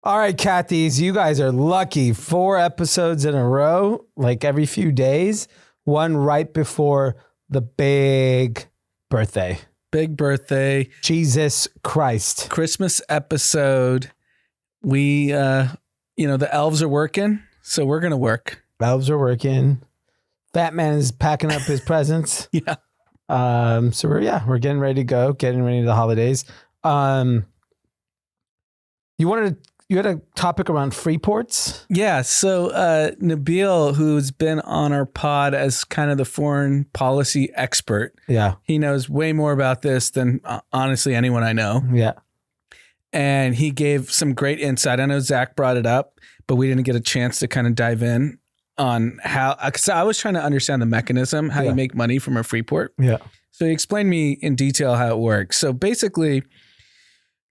All right, Kathy's, you guys are lucky. 4 episodes in a row, like every few days. One right before the big birthday. Big birthday. Jesus Christ. Christmas episode. We, the elves are working, so we're going to work. Elves are working. Fat Man is packing up his presents. Yeah. So we're getting ready to go, getting ready to the holidays. You had a topic around free ports? Yeah. So Nabil, who's been on our pod as kind of the foreign policy expert, Yeah. he knows way more about this than honestly anyone I know. Yeah. And he gave some great insight. I know Zach brought it up, but we didn't get a chance to kind of dive in on how, because I was trying to understand the mechanism, how you make money from a free port. Yeah. So he explained me in detail how it works. So basically,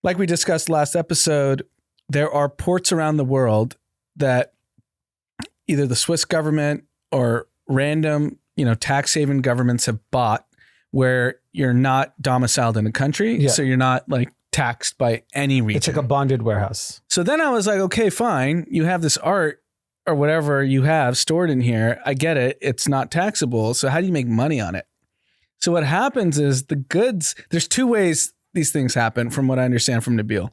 like we discussed last episode, there are ports around the world that either the Swiss government or random, tax haven governments have bought where you're not domiciled in a country. Yeah. So you're not like taxed by any region. It's like a bonded warehouse. So then I was like, okay, fine. You have this art or whatever you have stored in here. I get it. It's not taxable. So how do you make money on it? So what happens is the goods, there's 2 ways these things happen from what I understand from Nabil.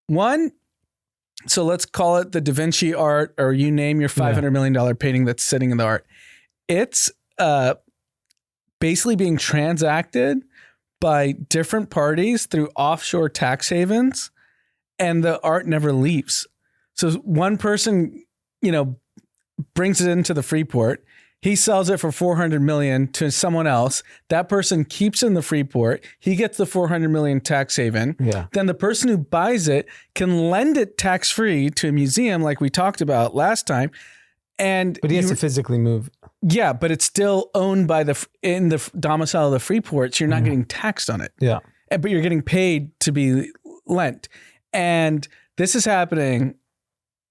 One, so let's call it the Da Vinci art, or you name your $500 million painting that's sitting in the art. It's basically being transacted by different parties through offshore tax havens, and the art never leaves. So one person, brings it into the free port. He sells it for 400 million to someone else. That person keeps in the free port. He gets the 400 million tax haven. Yeah. Then the person who buys it can lend it tax free to a museum, like we talked about last time. But he has to physically move. Yeah, but it's still owned by in the domicile of the free port, so you're not getting taxed on it. Yeah. But you're getting paid to be lent. And this is happening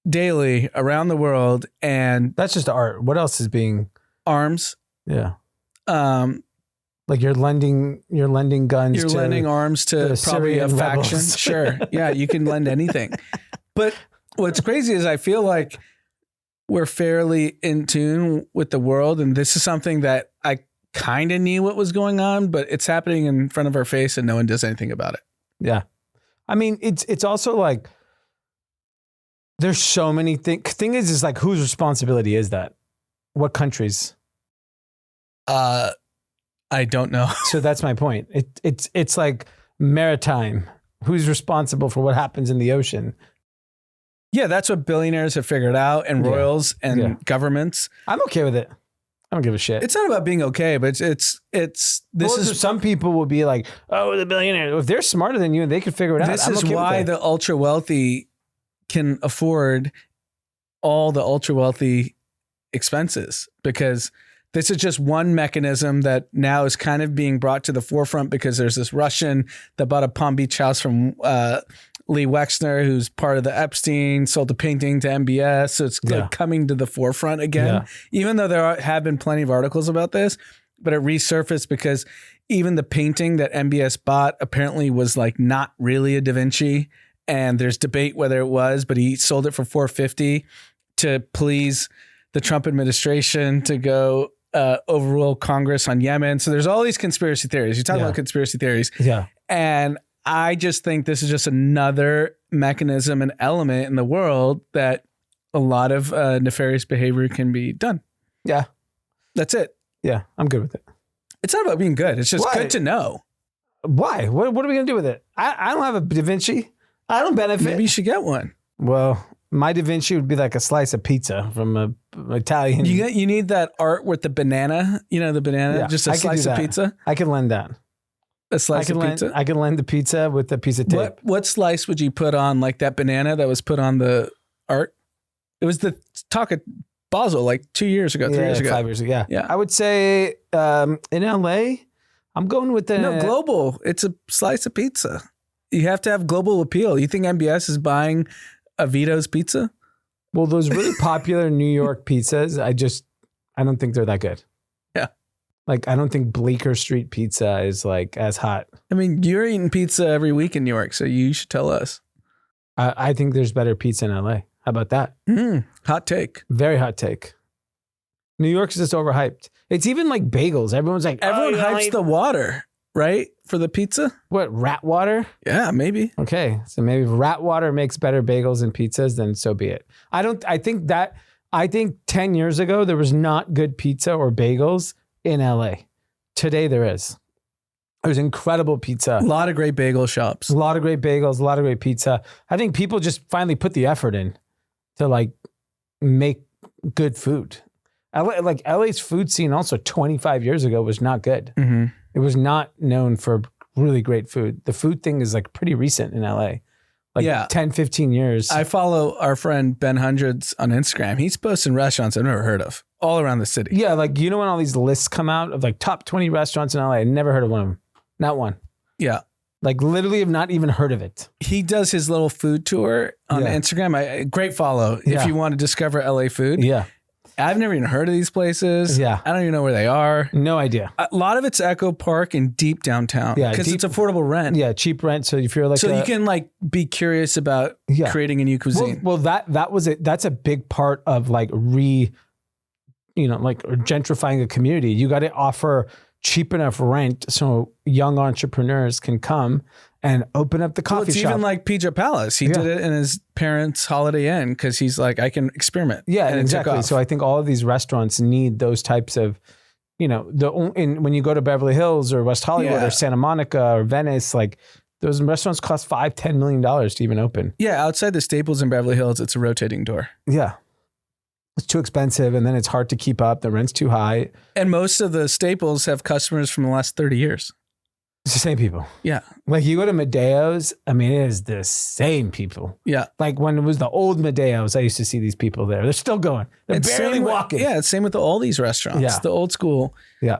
daily around the world. And That's just art. What else is being... arms. Yeah. Like you're lending guns. You're lending arms to probably a Syrian faction. rebels. Sure. Yeah, you can lend anything. But what's crazy is I feel like we're fairly in tune with the world. And this is something that I kind of knew what was going on, but it's happening in front of our face and no one does anything about it. Yeah. I mean, it's also like, there's so many things. Thing is like, whose responsibility is that? What countries? I don't know. So that's my point. It's like maritime. Who's responsible for what happens in the ocean? Yeah, that's what billionaires have figured out, and royals and governments. I'm okay with it. I don't give a shit. It's not about being okay, but some people will be like, oh, the billionaire. If they're smarter than you and they can figure it out. This is why the ultra wealthy can afford all the ultra wealthy expenses, because this is just one mechanism that now is kind of being brought to the forefront because there's this Russian that bought a Palm Beach house from Lee Wexner, who's part of the Epstein, sold a painting to MBS. So it's like coming to the forefront again, even though there have been plenty of articles about this, but it resurfaced because even the painting that MBS bought apparently was like not really a Da Vinci. And there's debate whether it was, but he sold it for $450 to please the Trump administration to go overrule Congress on Yemen. So there's all these conspiracy theories. You talk about conspiracy theories. Yeah. And I just think this is just another mechanism and element in the world that a lot of nefarious behavior can be done. Yeah. That's it. Yeah. I'm good with it. It's not about being good. It's just good to know. Why? What are we going to do with it? I don't have a Da Vinci. I don't benefit. Maybe you should get one. Well, my Da Vinci would be like a slice of pizza from an Italian. You need that art with the banana, the banana, just a slice of pizza. I can lend that. A slice of pizza? I can lend the pizza with a piece of tape. What slice would you put on like that banana that was put on the art? It was the talk at Basel like 2 years ago, 3 years ago. 5 years ago. Yeah. I would say in LA, I'm going with the... No, global. It's a slice of pizza. You have to have global appeal. You think MBS is buying a Vito's pizza? Well, those really popular New York pizzas, I don't think they're that good. Yeah. Like, I don't think Bleecker Street pizza is like as hot. I mean, you're eating pizza every week in New York, so you should tell us. I think there's better pizza in LA. How about that? Hot take. Very hot take. New York's just overhyped. It's even like bagels. Everyone's like, Everyone oh, hypes the water, right? For the pizza? what, rat water? Yeah, maybe. Okay. So maybe if rat water makes better bagels and pizzas, then so be it. I think 10 years ago, there was not good pizza or bagels in LA. Today there is. There's incredible pizza. A lot of great bagel shops. A lot of great bagels, a lot of great pizza. I think people just finally put the effort in to like make good food. LA's food scene also 25 years ago was not good. Mm-hmm. It was not known for really great food. The food thing is like pretty recent in LA. Like 10, 15 years. I follow our friend Ben Hundreds on Instagram. He's posting restaurants I've never heard of all around the city. Yeah, like when all these lists come out of like top 20 restaurants in LA, I never heard of one of them. Not one. Yeah. Like literally have not even heard of it. He does his little food tour on Instagram. Great follow if you want to discover LA food. Yeah. I've never even heard of these places. Yeah. I don't even know where they are. No idea. A lot of it's Echo Park and deep downtown. Yeah, because it's affordable rent. Yeah, cheap rent. So if you're like, you can like be curious about creating a new cuisine. Well, that was it. That's a big part of like gentrifying a community. You got to offer cheap enough rent so young entrepreneurs can come and open up the coffee shop. Even like Pizza Palace. He did it in his parents' Holiday Inn because he's like, I can experiment. Yeah, and exactly. So I think all of these restaurants need those types of, when you go to Beverly Hills or West Hollywood or Santa Monica or Venice, like those restaurants cost $5-10 million to even open. Yeah, outside the Staples in Beverly Hills, it's a rotating door. Yeah. It's too expensive and then it's hard to keep up. The rent's too high. And most of the Staples have customers from the last 30 years. It's the same people. Yeah. Like you go to Medeo's, I mean, it is the same people. Yeah. Like when it was the old Medeo's, I used to see these people there. They're still going. They're barely walking. It's same with all these restaurants. Yeah. The old school. Yeah.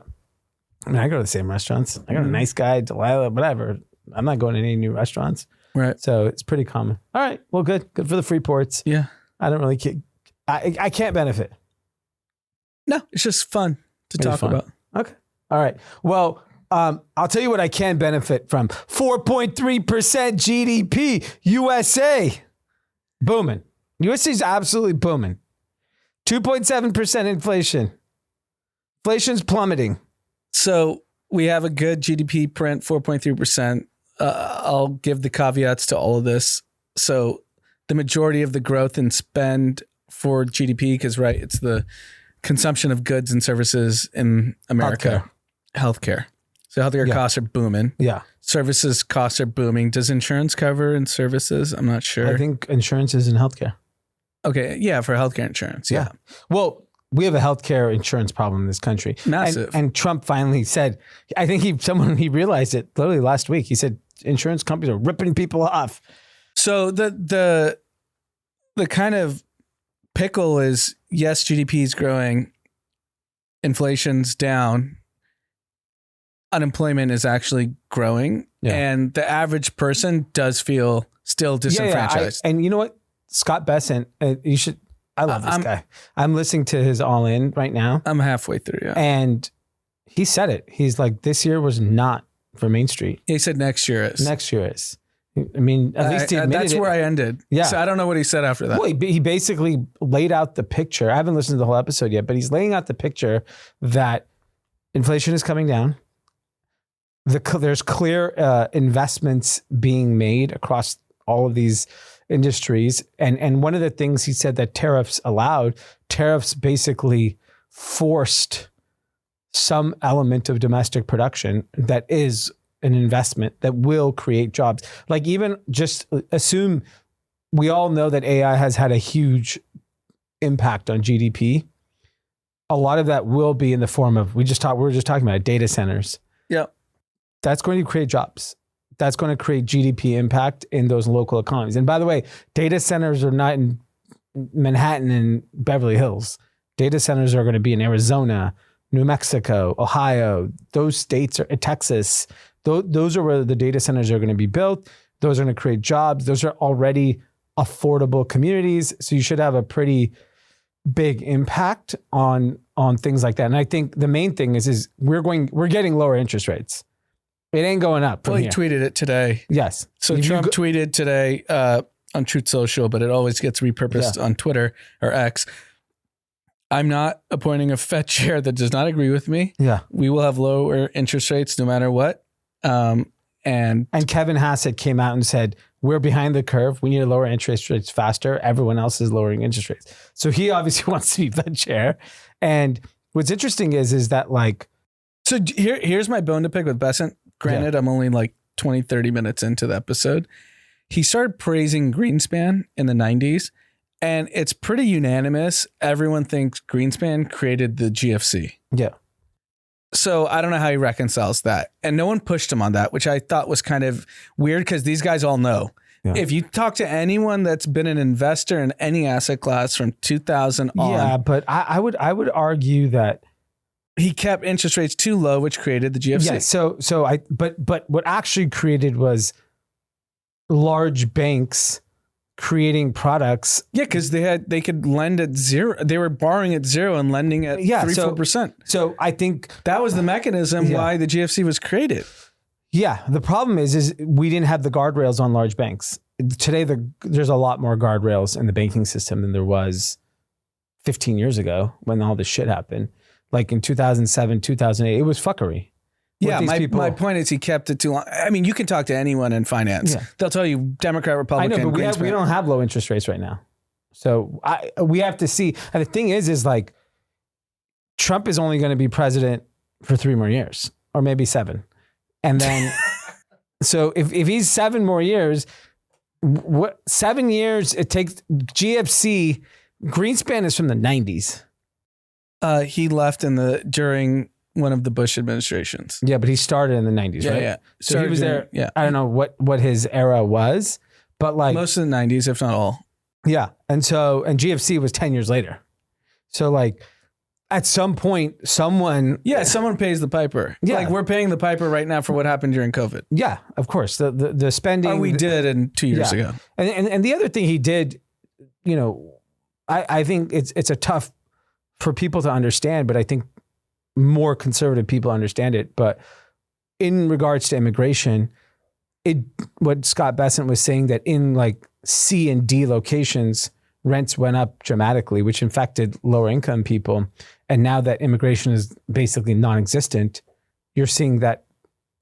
I mean, I go to the same restaurants. I got a Nice Guy, Delilah, whatever. I'm not going to any new restaurants. Right. So it's pretty common. All right. Well, good. Good for the Freeports. Yeah. I don't really care. I can't benefit. No, it's just fun to talk about. Okay. All right. Well, I'll tell you what I can benefit from. 4.3% GDP, USA. Booming. USA is absolutely booming. 2.7% inflation. Inflation's plummeting. So we have a good GDP print, 4.3%. I'll give the caveats to all of this. So the majority of the growth in spend for GDP, because it's the consumption of goods and services in America. Healthcare. So healthcare costs are booming. Yeah. Services costs are booming. Does insurance cover in services? I'm not sure. I think insurance is in healthcare. Okay. Yeah. For healthcare insurance. Yeah. Well, we have a healthcare insurance problem in this country. Massive. And Trump finally said, I think he realized it literally last week. He said insurance companies are ripping people off. So the kind of pickle is, yes, GDP is growing. Inflation's down. Unemployment is actually growing, and the average person does feel still disenfranchised. And you know what? Scott Bessent, you should. I love this guy. I'm listening to his All In right now. I'm halfway through, and he said it. He's like, this year was not for Main Street. He said next year is. Next year is. I mean, at least he admitted that's where I ended. Yeah. So I don't know what he said after that. Well, he basically laid out the picture. I haven't listened to the whole episode yet, but he's laying out the picture that inflation is coming down. There's clear investments being made across all of these industries. And one of the things he said that tariffs basically forced some element of domestic production that is an investment that will create jobs. Like even just assume, we all know that AI has had a huge impact on GDP. A lot of that will be in the form of, we were just talking about data centers. Yeah. That's going to create jobs. That's going to create GDP impact in those local economies. And by the way, data centers are not in Manhattan and Beverly Hills. Data centers are going to be in Arizona, New Mexico, Ohio. Those states are Texas. Those are where the data centers are going to be built. Those are going to create jobs. Those are already affordable communities. So you should have a pretty big impact on things like that. And I think the main thing is we're getting lower interest rates. It ain't going up. Well, he tweeted it today. Yes. So Trump tweeted today, on Truth Social, but it always gets repurposed on Twitter or X. I'm not appointing a Fed chair that does not agree with me. Yeah. We will have lower interest rates no matter what. And Kevin Hassett came out and said, we're behind the curve. We need to lower interest rates faster. Everyone else is lowering interest rates. So he obviously wants to be Fed chair. And what's interesting is that like... So here's my bone to pick with Bessent. Granted, I'm only like 20, 30 minutes into the episode. He started praising Greenspan in the 90s. And it's pretty unanimous. Everyone thinks Greenspan created the GFC. Yeah. So I don't know how he reconciles that. And no one pushed him on that, which I thought was kind of weird because these guys all know. Yeah. If you talk to anyone that's been an investor in any asset class from 2000 on. Yeah, but I would argue that he kept interest rates too low, which created the GFC. Yeah, but what actually created was large banks creating products. Yeah, because they could lend at zero. They were borrowing at zero and lending at 3-4%. So I think that was the mechanism why the GFC was created. Yeah, the problem is we didn't have the guardrails on large banks. Today, there's a lot more guardrails in the banking system than there was 15 years ago when all this shit happened. Like in 2007, 2008, it was fuckery. Yeah, my point is he kept it too long. I mean, you can talk to anyone in finance. Yeah. They'll tell you Democrat, Republican. I know, but we don't have low interest rates right now. So we have to see. And the thing is like Trump is only going to be president for 3 more years or maybe 7. And then, so if he's 7 more years, 7 years it takes GFC, Greenspan is from the 90s. He left during one of the Bush administrations. Yeah, but he started in the 90s, right? Yeah. So he was there. Yeah. I don't know what his era was, but like most of the 90s, if not all. Yeah. And GFC was 10 years later. So like at some point, someone pays the piper. Yeah. Like we're paying the piper right now for what happened during COVID. Yeah, of course. The spending. We did 2 years ago. And the other thing he did, I think it's a tough for people to understand, but I think more conservative people understand it. But in regards to immigration, what Scott Bessent was saying that in like C and D locations, rents went up dramatically, which infected lower income people. And now that immigration is basically non-existent, you're seeing that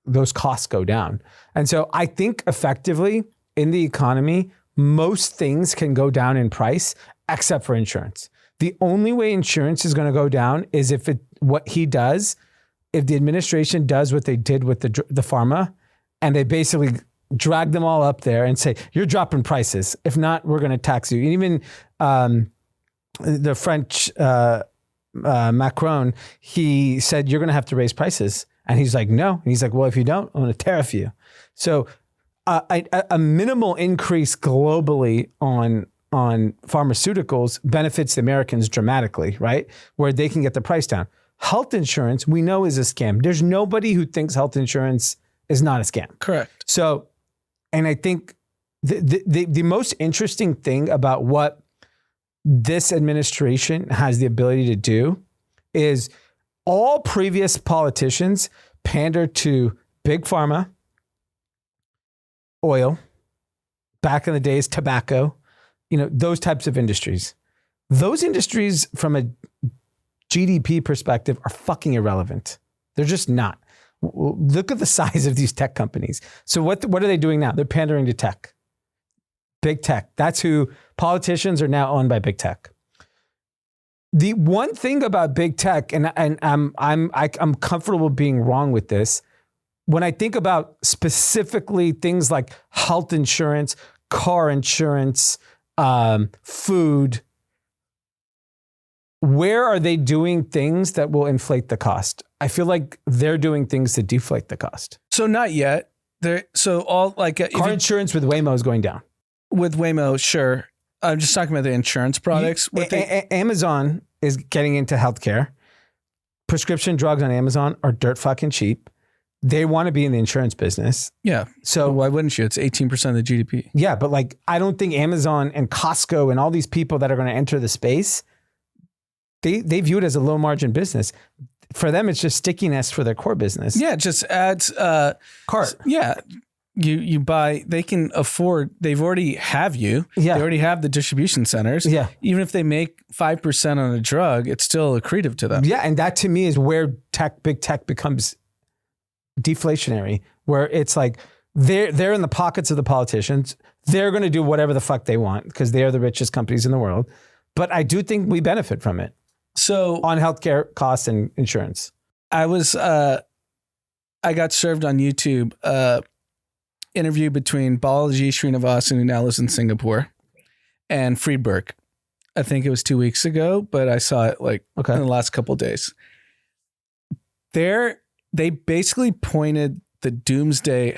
those costs go down. And so I think effectively in the economy, most things can go down in price except for insurance. The only way insurance is going to go down is if the administration does what they did with the pharma, and they basically drag them all up there and say, you're dropping prices. If not, we're going to tax you. And even the French Macron, he said, you're going to have to raise prices. And he's like, no. And he's like, well, if you don't, I'm going to tariff you. So a minimal increase globally on pharmaceuticals benefits the Americans dramatically, right? Where they can get the price down. Health insurance, we know, is a scam. There's nobody who thinks health insurance is not a scam. Correct. So, and I think the most interesting thing about what this administration has the ability to do is all previous politicians pander to big pharma, oil, back in the days, tobacco, those types of industries. Those industries from a GDP perspective are fucking irrelevant. They're just not. Look at the size of these tech companies. So what are they doing now? They're pandering to tech. Big tech. That's who politicians are now owned by big tech. The one thing about big tech, and I'm comfortable being wrong with this, when I think about specifically things like health insurance, car insurance, food, where are they doing things that will inflate the cost? I feel like they're doing things to deflate the cost. So not yet. Car insurance with Waymo is going down. With Waymo, sure. I'm just talking about the insurance products. Amazon is getting into healthcare. Prescription drugs on Amazon are dirt fucking cheap. They want to be in the insurance business. Yeah. So why wouldn't you? It's 18% of the GDP. Yeah, but like I don't think Amazon and Costco and all these people that are going to enter the space, they view it as a low margin business. For them, it's just stickiness for their core business. Yeah, it just adds cart. Yeah. you buy, they can afford, they've already have you. Yeah. They already have the distribution centers. Yeah. Even if they make 5% on a drug, it's still accretive to them. Yeah. And that to me is where big tech becomes deflationary, where it's like they're in the pockets of the politicians. They're going to do whatever the fuck they want because they are the richest companies in the world. But I do think we benefit from it. So on healthcare costs and insurance. I got served on YouTube interview between Balaji Srinivasan, who now lives in Singapore, and Friedberg. I think it was 2 weeks ago, but I saw it in the last couple of days. They basically pointed the doomsday,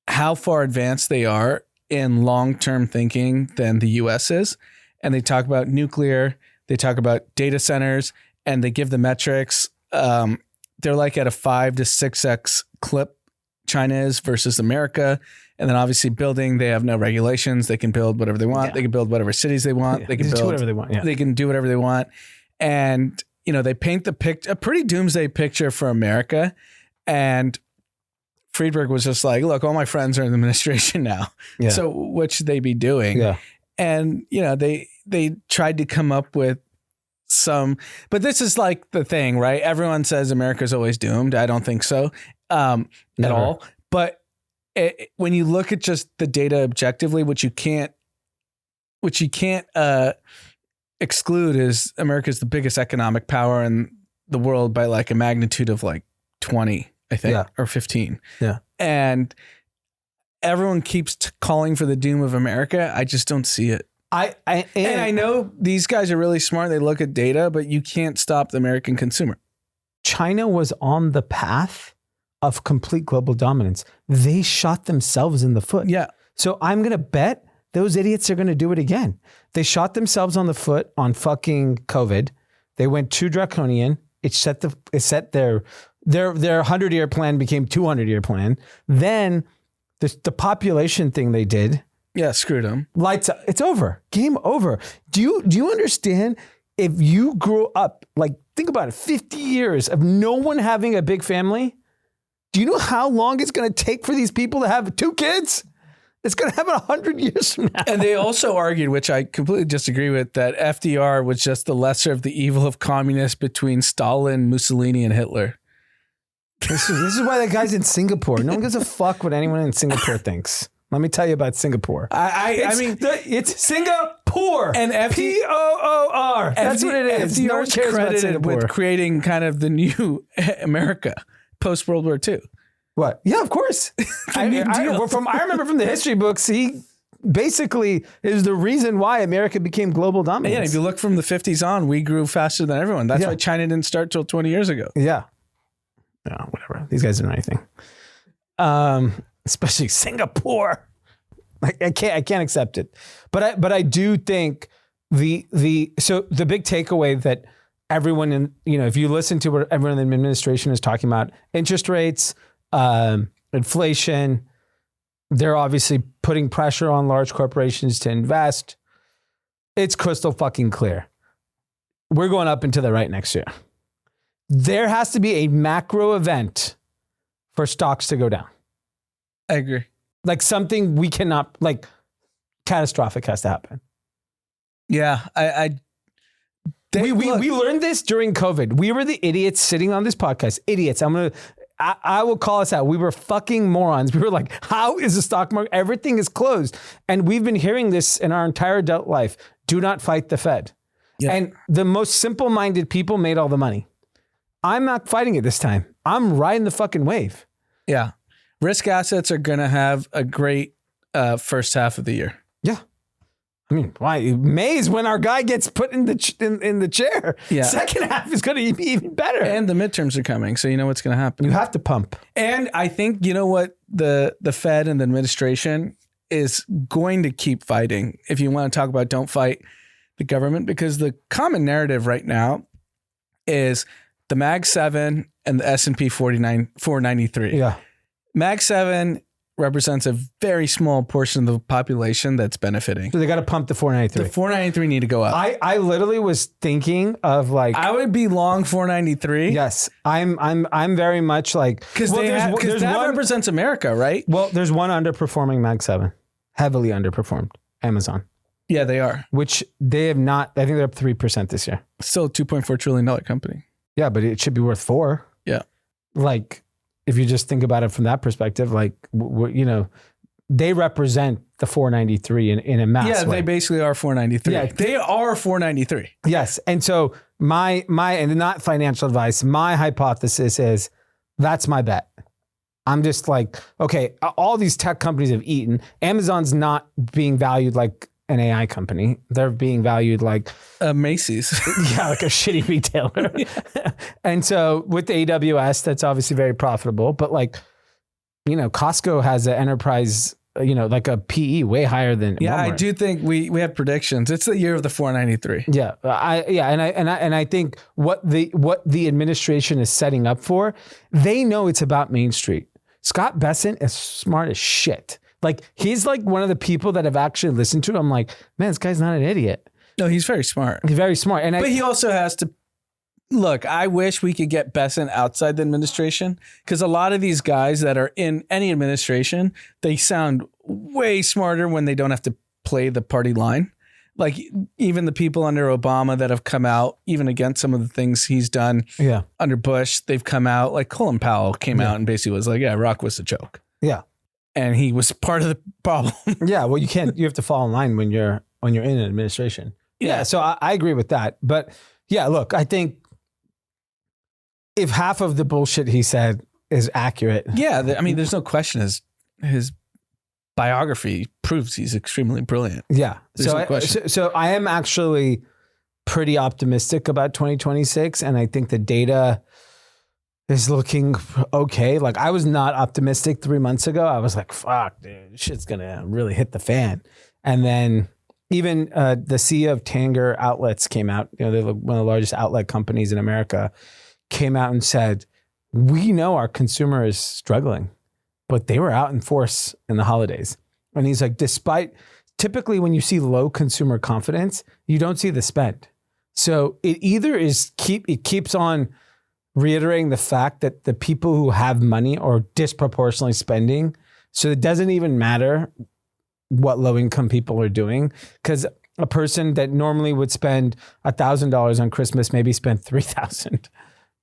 how far advanced they are in long-term thinking than the US is. And they talk about nuclear, they talk about data centers, and they give the metrics. They're like at a 5 to 6x clip China is versus America. And then obviously building, they have no regulations. They can build whatever they want. Yeah. They can build whatever cities they want. Yeah. They can do whatever they want. Yeah. They can do whatever they want. And, they paint a pretty doomsday picture for America. And Friedberg was just like, look, all my friends are in the administration now. Yeah. So what should they be doing? Yeah. And, they tried to come up with but this is like the thing, right? Everyone says America's always doomed. I don't think so at all. But when you look at just the data objectively, which you can't exclude is America's the biggest economic power in the world by like a magnitude of like 20, I think, or 15. Yeah. And everyone keeps calling for the doom of America. I just don't see it. And I know these guys are really smart. They look at data, but you can't stop the American consumer. China was on the path of complete global dominance. They shot themselves in the foot. Yeah. So I'm going to bet those idiots are going to do it again. They shot themselves on the foot on fucking COVID. They went too draconian. It set their 100-year plan became 200-year plan. Then the population thing they did. Yeah, screwed them. Lights up. It's over. Game over. Do you understand? If you grew up, like, think about it, 50 years of no one having a big family, do you know how long it's going to take for these people to have 2 kids? It's going to happen 100 years from now. And they also argued, which I completely disagree with, that FDR was just the lesser of the evil of communists between Stalin, Mussolini, and Hitler. This is why that guy's in Singapore. No one gives a fuck what anyone in Singapore thinks. Let me tell you about Singapore. It's Singapore. And POOR. That's what it is. FDR No one cares about Singapore. with creating kind of the new America post World War II. What? Yeah, of course. I remember from the history books, he basically is the reason why America became global dominance. Yeah, if you look from the 50s on, we grew faster than everyone. That's why China didn't start till 20 years ago. Yeah. No, whatever. These guys don't know anything. Especially Singapore. I can't accept it. But I do think the big takeaway that everyone in, if you listen to what everyone in the administration is talking about, interest rates, inflation, they're obviously putting pressure on large corporations to invest. It's crystal fucking clear. We're going up and to the right next year. There has to be a macro event for stocks to go down. I agree. Like something we cannot, like catastrophic has to happen. Yeah. We learned this during COVID. We were the idiots sitting on this podcast. Idiots. I will call us out. We were fucking morons. We were like, how is the stock market? Everything is closed. And we've been hearing this in our entire adult life. Do not fight the Fed. Yeah. And the most simple-minded people made all the money. I'm not fighting it this time. I'm riding the fucking wave. Yeah. Risk assets are going to have a great first half of the year. Yeah. I mean, why? May is when our guy gets put in the chair. Yeah. Second half is going to be even better. And the midterms are coming, so you know what's going to happen. You have to pump. And I think, you know what, the Fed and the administration is going to keep fighting. If you want to talk about don't fight the government, because the common narrative right now is the Mag 7 and the S&P 493. Yeah. Mag 7 represents a very small portion of the population that's benefiting. So they got to pump the 493. The 493 need to go up. I literally was thinking of like, I would be long 493. yes, I'm very much like, Because that represents America, right? well, there's one underperforming Mag 7, heavily underperformed, Amazon, Yeah, they are. which they have not, I think they're up 3% this year. Still a $2.4 trillion company. Yeah, but it should be worth 4. Yeah. Like, if you just think about it from that perspective, like, you know, they represent the 493 in a mass Yeah, way. they basically are 493. Yeah. They are 493. Yes. And so my, and not financial advice, my hypothesis is that's my bet. I'm just like, okay, all these tech companies have eaten. Amazon's not being valued like an AI company. They're being valued like, Macy's. yeah, like a shitty retailer. And so with the AWS, that's obviously very profitable, but like, you know, Costco has an enterprise, you know, like a PE way higher than Yeah, I Walmart. do think we have predictions. It's the year of the 493. Yeah, and I think what the administration is setting up for, they know it's about Main Street. Scott Bessent is smart as shit. Like, he's like one of the people that have actually listened to him. I'm like, man, this guy's not an idiot. No, he's very smart. He's very smart. And But he also has to look. I wish we could get Bessent outside the administration, because a lot of these guys that are in any administration, they sound way smarter when they don't have to play the party line. Like, even the people under Obama that have come out, even against some of the things he's done yeah, under Bush, they've come out. Like Colin Powell came out and basically was like, yeah, Iraq was a joke. yeah, And he was part of the problem. yeah. Well, you have to fall in line when you're in an administration. Yeah. So I agree with that. But yeah, look, I think if half of the bullshit he said is accurate, Yeah, I mean, there's no question his biography proves he's extremely brilliant. yeah. There's no question. So I am actually pretty optimistic about 2026, and I think the data is looking okay. Like, I was not optimistic 3 months ago. I was like, fuck, dude, shit's gonna really hit the fan. And then even the CEO of Tanger Outlets came out, you know, they're one of the largest outlet companies in America, came out and said, we know our consumer is struggling, but they were out in force in the holidays. And he's like, typically when you see low consumer confidence, you don't see the spend. So it either keeps on reiterating the fact that the people who have money are disproportionately spending. So it doesn't even matter what low income people are doing, because a person that normally would spend $1,000 on Christmas maybe spent $3,000.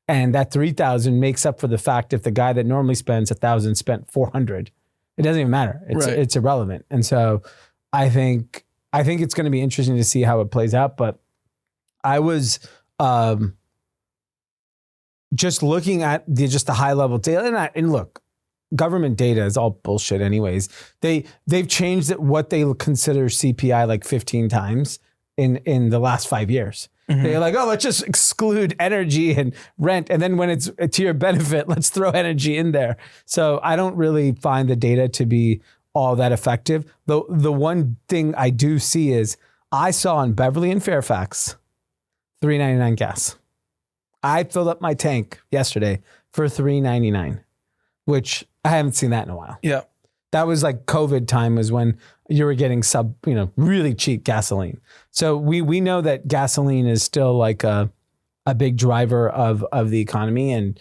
And that $3,000 makes up for the fact if the guy that normally spends $1,000 spent $400, it doesn't even matter. It's irrelevant. And so I think it's going to be interesting to see how it plays out. But I was just looking at the high level data, and look, government data is all bullshit anyways. They've changed what they consider CPI like 15 times in the last 5 years. Mm-hmm. They're like, oh, let's just exclude energy and rent. And then when it's to your benefit, let's throw energy in there. So I don't really find the data to be all that effective. The one thing I do see is I saw in Beverly and Fairfax, $3.99 gas. I filled up my tank yesterday for $3.99, which I haven't seen that in a while. Yeah. That was like COVID time, was when you were getting really cheap gasoline. So we know that gasoline is still like a big driver of the economy. And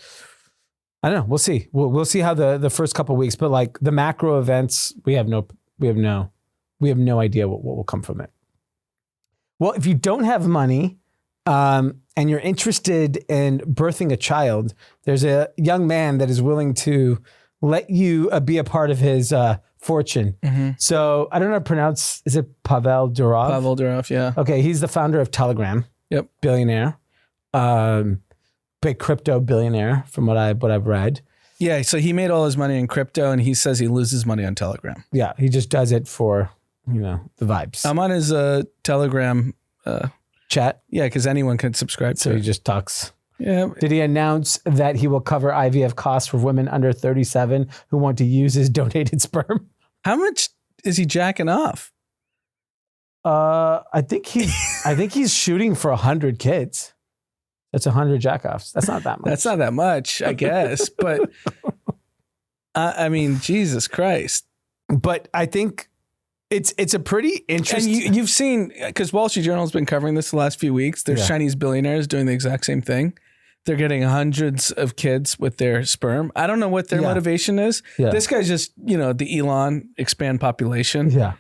I don't know, we'll see. We'll see how the first couple of weeks, but like the macro events, we have no idea what will come from it. Well, if you don't have money, and you're interested in birthing a child, there's a young man that is willing to let you be a part of his fortune. Mm-hmm. So I don't know how to pronounce, is it Pavel Durov? Pavel Durov, yeah. Okay, he's the founder of Telegram. Yep. Billionaire. Big crypto billionaire from what I've read. Yeah, so he made all his money in crypto, and he says he loses money on Telegram. Yeah, he just does it for, the vibes. I'm on his Telegram chat. Yeah, because anyone can subscribe So to he it. just talks. Yeah. Did he announce that he will cover IVF costs for women under 37 who want to use his donated sperm? How much is he jacking off? I think he's shooting for 100 kids. That's 100 jackoffs. That's not that much. That's not that much, I guess. But I mean, Jesus Christ. But I think it's a pretty interesting. And you've seen, because Wall Street Journal has been covering this the last few weeks. There's Chinese billionaires doing the exact same thing. They're getting hundreds of kids with their sperm. I don't know what their motivation is. Yeah. This guy's just, the Elon expand population. Yeah.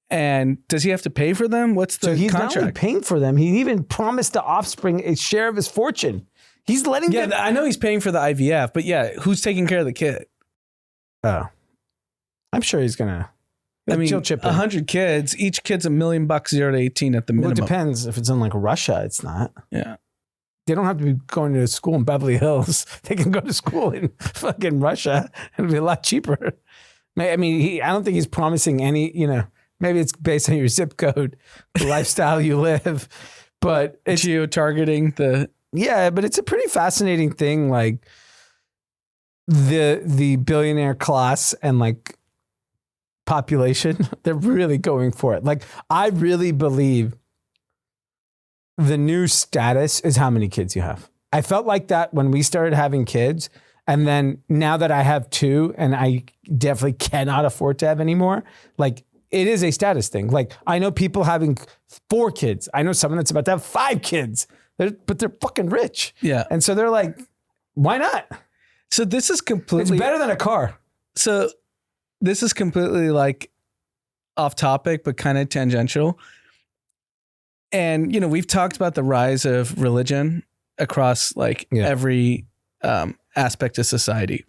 And does he have to pay for them? What's the he's contract? Not only paying for them, he even promised the offspring a share of his fortune. He's letting them. Yeah, I know he's paying for the IVF, but who's taking care of the kid? Oh, I'm sure he's gonna. I mean, 100 kids, each kid's $1 million, 0 to 18 at the minimum. Well, it depends. If it's in like Russia, it's not. Yeah. They don't have to be going to school in Beverly Hills. They can go to school in fucking Russia. It'll be a lot cheaper. I mean, I don't think he's promising any, maybe it's based on your zip code, the lifestyle you live, but it's geo-targeting but it's a pretty fascinating thing. Like the billionaire class and like population, they're really going for it. Like, I really believe the new status is how many kids you have. I felt like that when we started having kids. And then now that I have 2 and I definitely cannot afford to have any more, like, it is a status thing. Like, I know people having 4 kids. I know someone that's about to have 5 kids, but they're fucking rich. Yeah. And so they're like, why not? So this is completely... It's better than a car. So this is completely like off topic, but kind of tangential. And, we've talked about the rise of religion across every aspect of society.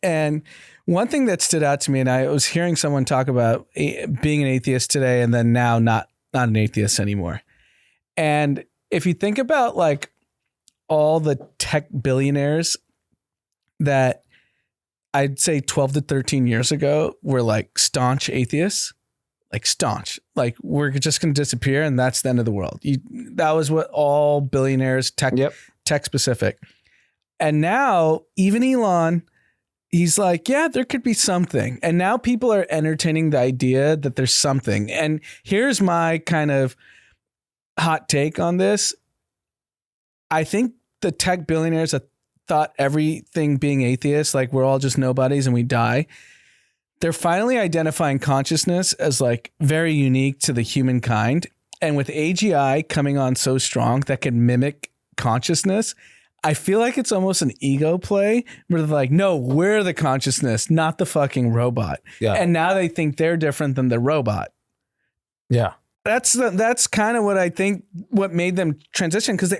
And one thing that stood out to me, and I was hearing someone talk about being an atheist today and then now not an atheist anymore. And if you think about like all the tech billionaires that I'd say 12 to 13 years ago were like staunch atheists, like we're just going to disappear and that's the end of the world. That was what all billionaires, tech specific. And now even Elon, he's like, yeah, there could be something. And now people are entertaining the idea that there's something. And here's my kind of hot take on this. I think the tech billionaires that thought everything being atheist, like we're all just nobodies and we die, they're finally identifying consciousness as like very unique to the humankind. And with AGI coming on so strong that can mimic consciousness, I feel like it's almost an ego play where they're like, no, we're the consciousness, not the fucking robot. Yeah. And now they think they're different than the robot. Yeah. That's kind of what I think what made them transition, because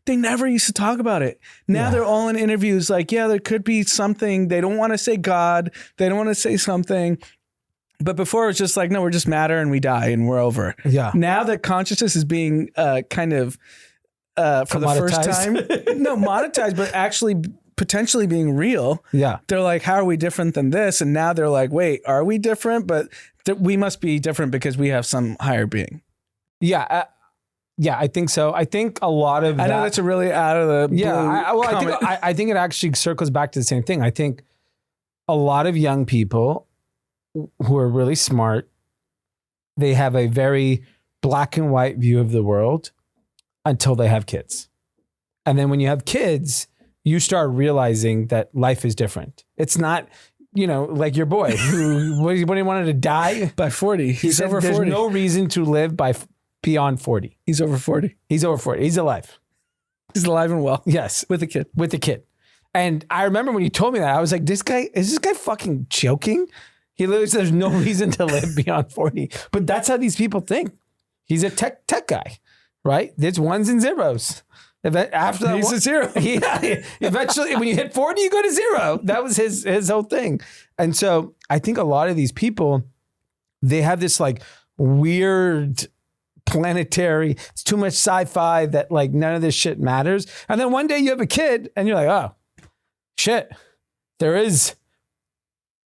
they never used to talk about it. Now they're all in interviews like, yeah, there could be something. They don't want to say God. They don't want to say something. But before it was just like, no, we're just matter and we die and we're over. Yeah. Now that consciousness is being kind of for the first time, monetized, but actually potentially being real. Yeah. They're like, how are we different than this? And now they're like, wait, are we different? But we must be different because we have some higher being. Yeah. Yeah, I think so. I think a lot of I know that's a really out of the blue I think it actually circles back to the same thing. I think a lot of young people who are really smart, they have a very black and white view of the world until they have kids. And then when you have kids, you start realizing that life is different. It's not, like your boy who when he wanted to die by 40. He's over 40. There's no reason to live beyond 40. He's over 40. He's over 40. He's alive. He's alive and well. Yes. With a kid. And I remember when you told me that, I was like, is this guy fucking joking? He literally says there's no reason to live beyond 40. But that's how these people think. He's a tech guy, right? There's ones and zeros. After that, he's a zero. Yeah. Eventually, when you hit 40, you go to zero. That was his whole thing. And so I think a lot of these people, they have this like weird planetary, it's too much sci-fi that like none of this shit matters. And then one day you have a kid and you're like, oh shit, there's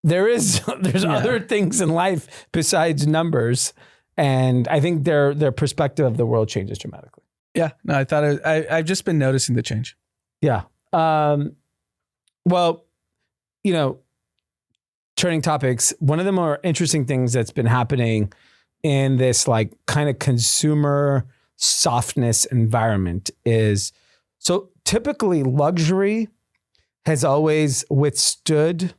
other things in life besides numbers. And I think their perspective of the world changes dramatically. Yeah, no, I thought I've just been noticing the change. Yeah. Well, turning topics, one of the more interesting things that's been happening in this like kind of consumer softness environment is, so typically luxury has always withstood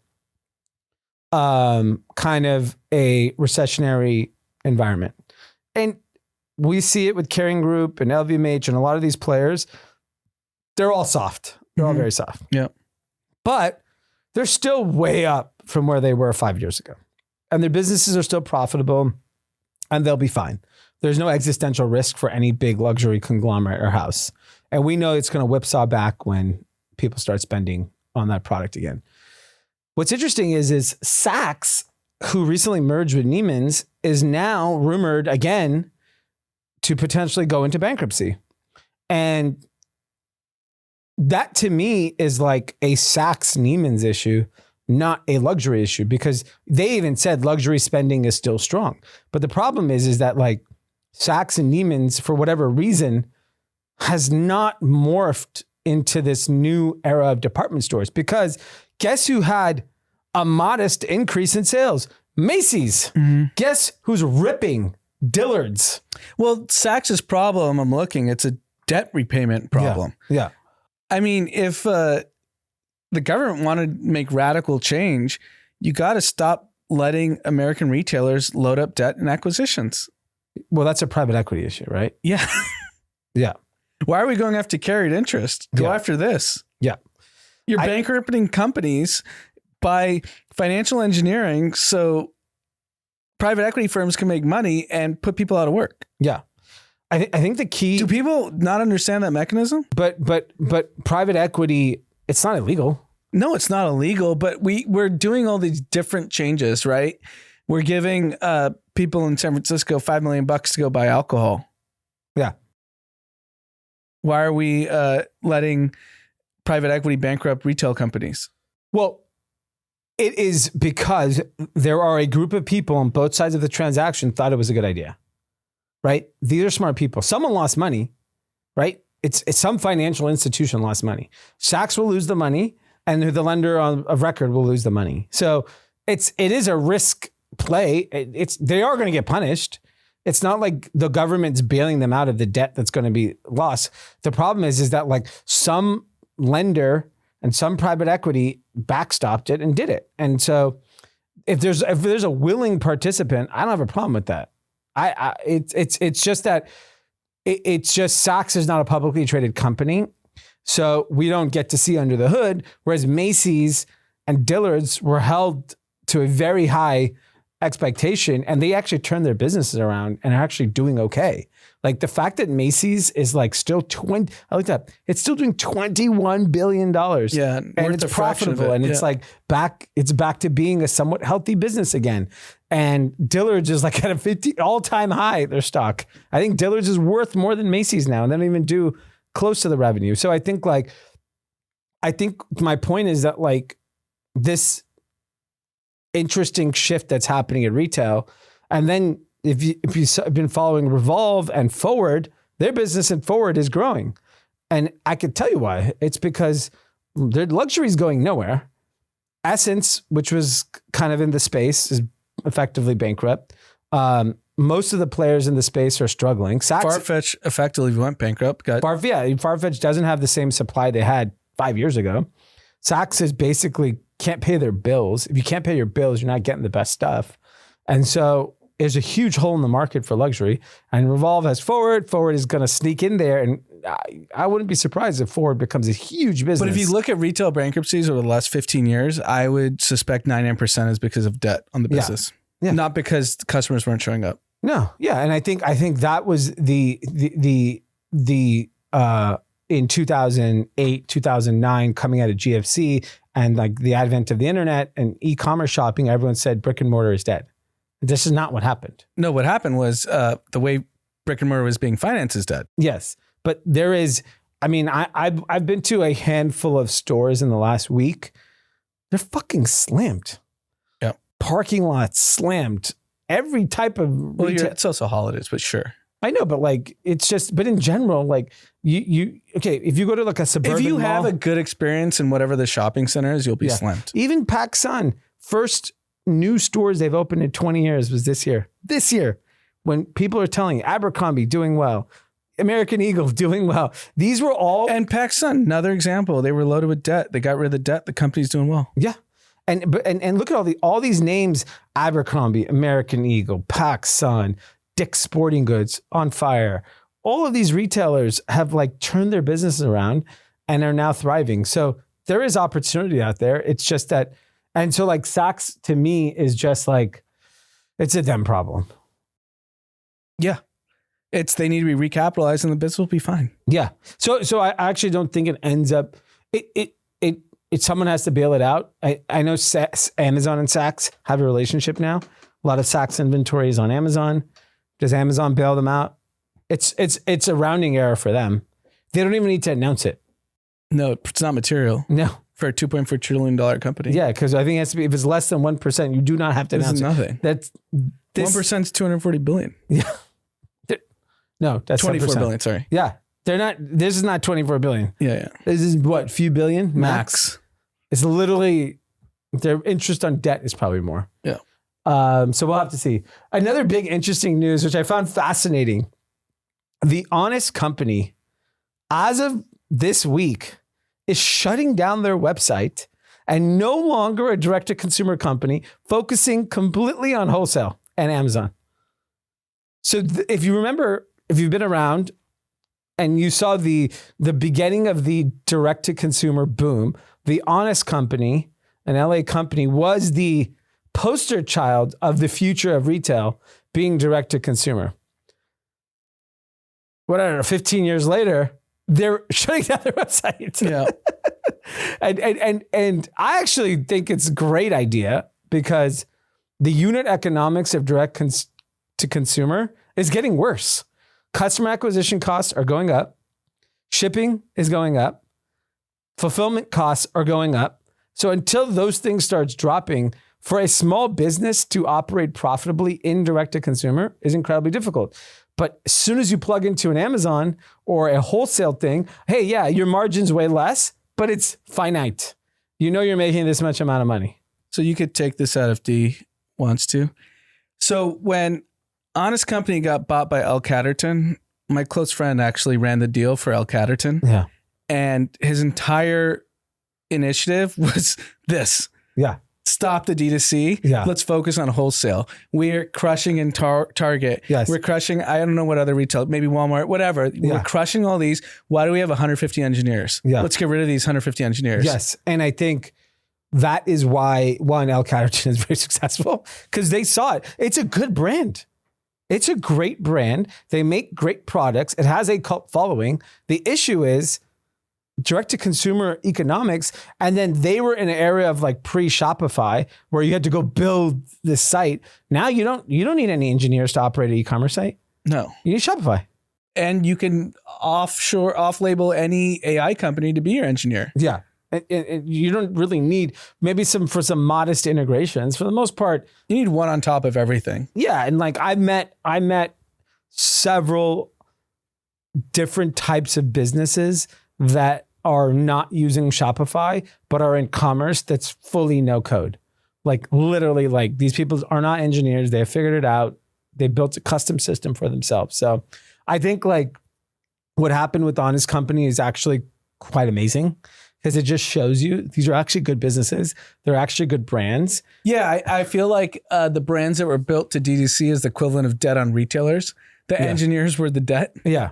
kind of a recessionary environment. And we see it with Kering Group and LVMH and a lot of these players. They're all soft. They're all very soft. Yeah. But they're still way up from where they were 5 years ago. And their businesses are still profitable and they'll be fine. There's no existential risk for any big luxury conglomerate or house. And we know it's going to whipsaw back when people start spending on that product again. What's interesting is Saks, who recently merged with Neiman's, is now rumored again to potentially go into bankruptcy. And that to me is like a Saks Neiman's issue, not a luxury issue, because they even said luxury spending is still strong. But the problem is that like Saks and Neiman's, for whatever reason, has not morphed into this new era of department stores. Because guess who had a modest increase in sales? Macy's. Guess who's ripping? Dillard's. Well, Saks' problem, I'm looking, it's a debt repayment problem. Yeah. I mean, if the government wanted to make radical change, you got to stop letting American retailers load up debt and acquisitions. Well, that's a private equity issue, right? Yeah. Yeah. Why are we going after carried interest? Go after this. Yeah. You're bankrupting companies by financial engineering so private equity firms can make money and put people out of work. Yeah. I think the key... Do people not understand that mechanism? But private equity, it's not illegal. No, it's not illegal, but we're doing all these different changes, right? We're giving people in San Francisco $5 million to go buy alcohol. Yeah. Why are we letting private equity bankrupt retail companies? Well, it is because there are a group of people on both sides of the transaction thought it was a good idea, right? These are smart people. Someone lost money, right? It's some financial institution lost money. Saks will lose the money and the lender of record will lose the money. So it is a risk play. They are going to get punished. It's not like the government's bailing them out of the debt that's going to be lost. The problem is that like some lender and some private equity backstopped it and did it. And so if there's a willing participant, I don't have a problem with that. It's just that it's just Saks is not a publicly traded company. So we don't get to see under the hood, whereas Macy's and Dillard's were held to a very high expectation and they actually turned their businesses around and are actually doing okay. Like the fact that Macy's is like still it's still doing $21 billion. Yeah. And it's profitable and it's like it's back to being a somewhat healthy business again. And Dillard's is like at a 50 all-time high, their stock. I think Dillard's is worth more than Macy's now and they don't even do close to the revenue. So I think my point is that like this interesting shift that's happening in retail. And then if you've been following Revolve and Forward, their business in Forward is growing. And I could tell you why. It's because their luxury is going nowhere. Essence, which was kind of in the space, is effectively bankrupt. Most of the players in the space are struggling. Farfetch effectively went bankrupt. Farfetch doesn't have the same supply they had 5 years ago. Saks is basically can't pay their bills. If you can't pay your bills, you're not getting the best stuff. And so there's a huge hole in the market for luxury. And Revolve has Forward. Forward is going to sneak in there. And I wouldn't be surprised if Forward becomes a huge business. But if you look at retail bankruptcies over the last 15 years, I would suspect 99% is because of debt on the business. Yeah. Not because customers weren't showing up. No. Yeah. And I think that was the in 2008, 2009, coming out of GFC and like the advent of the internet and e-commerce shopping, everyone said brick and mortar is dead. This is not what happened. No, what happened was the way brick and mortar was being financed is dead. Yes. But there is, I mean, I've been to a handful of stores in the last week. They're fucking slammed. Yeah. Parking lots slammed. Every type of well, it's also holidays, but sure. I know, but like it's just. But in general, like you okay. If you go to like a suburban, if you mall, have a good experience in whatever the shopping center is, you'll be slammed. Even PacSun, first new stores they've opened in 20 years was this year. This year, when people are telling you Abercrombie doing well, American Eagle doing well. These were all and PacSun, another example. They were loaded with debt. They got rid of the debt. The company's doing well. Yeah. And look at all these names: Abercrombie, American Eagle, PacSun, Dick's Sporting Goods, On Fire. All of these retailers have like turned their business around and are now thriving. So there is opportunity out there. It's just that, and so like Saks to me is just like, it's a them problem. Yeah. They need to be recapitalized and the business will be fine. Yeah. So I actually don't think it ends up, someone has to bail it out. I know Amazon and Saks have a relationship now. A lot of Saks inventory is on Amazon. Does Amazon bail them out? It's a rounding error for them. They don't even need to announce it. No, it's not material. No. For a $2.4 trillion company. Yeah, because I think it has to be, if it's less than 1%, you do not have to announce it. Nothing. That's 1% is 240 billion. Yeah. No, that's 24 10%. billion, sorry. Yeah. This is not 24 billion. Yeah. This is what, few billion max? It's literally, their interest on debt is probably more. Yeah. So we'll have to see. Another big interesting news, which I found fascinating. The Honest Company, as of this week, is shutting down their website and no longer a direct-to-consumer company, focusing completely on wholesale and Amazon. So if you remember, if you've been around and you saw the beginning of the direct-to-consumer boom, the Honest Company, an LA company, was the poster child of the future of retail being direct-to-consumer. What, I don't know, 15 years later, they're shutting down their website. Yeah. and I actually think it's a great idea because the unit economics of direct to consumer is getting worse. Customer acquisition costs are going up. Shipping is going up. Fulfillment costs are going up. So until those things starts dropping, for a small business to operate profitably in direct to consumer is incredibly difficult. But as soon as you plug into an Amazon or a wholesale thing, hey, yeah, your margin's way less, but it's finite. You know you're making this much amount of money. So you could take this out if D wants to. So when Honest Company got bought by L Catterton, my close friend actually ran the deal for L Catterton. Yeah. And his entire initiative was this. Yeah. Stop the D2C. Yeah. Let's focus on wholesale. We're crushing in Target. Yes. We're crushing, I don't know what other retail, maybe Walmart, whatever. Yeah. We're crushing all these. Why do we have 150 engineers? Yeah. Let's get rid of these 150 engineers. Yes. And I think that is why, one, L Catterton is very successful because they saw it. It's a good brand. It's a great brand. They make great products. It has a cult following. The issue is direct-to-consumer economics, and then they were in an area of like pre-Shopify where you had to go build this site. Now you don't need any engineers to operate an e-commerce site. No. You need Shopify. And you can off-label any AI company to be your engineer. Yeah. And you don't really need maybe for some modest integrations. For the most part, you need one on top of everything. Yeah. And like I met several different types of businesses that are not using Shopify, but are in commerce that's fully no code. Like literally, like these people are not engineers. They have figured it out. They built a custom system for themselves. So I think like what happened with Honest Company is actually quite amazing because it just shows you these are actually good businesses. They're actually good brands. Yeah, I feel like the brands that were built to D2C is the equivalent of debt on retailers. The engineers were the debt. Yeah.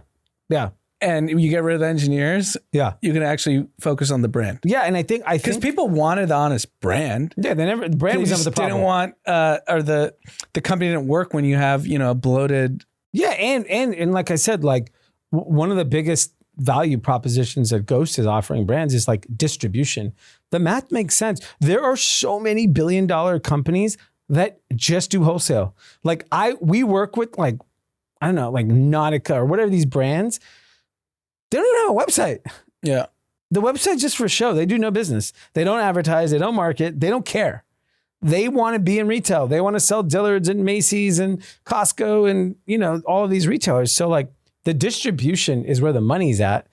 Yeah. And you get rid of the engineers, you can actually focus on the brand. Yeah, and I think because people wanted the Honest brand. Yeah, the brand was never the problem. Didn't want or the company didn't work when you have a bloated. Yeah, and like I said, like one of the biggest value propositions that Ghost is offering brands is like distribution. The math makes sense. There are so many billion-dollar companies that just do wholesale. Like we work with like I don't know, like Nautica or whatever these brands. They don't even have a website. Yeah. The website's just for show. They do no business. They don't advertise. They don't market. They don't care. They want to be in retail. They want to sell Dillard's and Macy's and Costco and, all of these retailers. So like the distribution is where the money's at.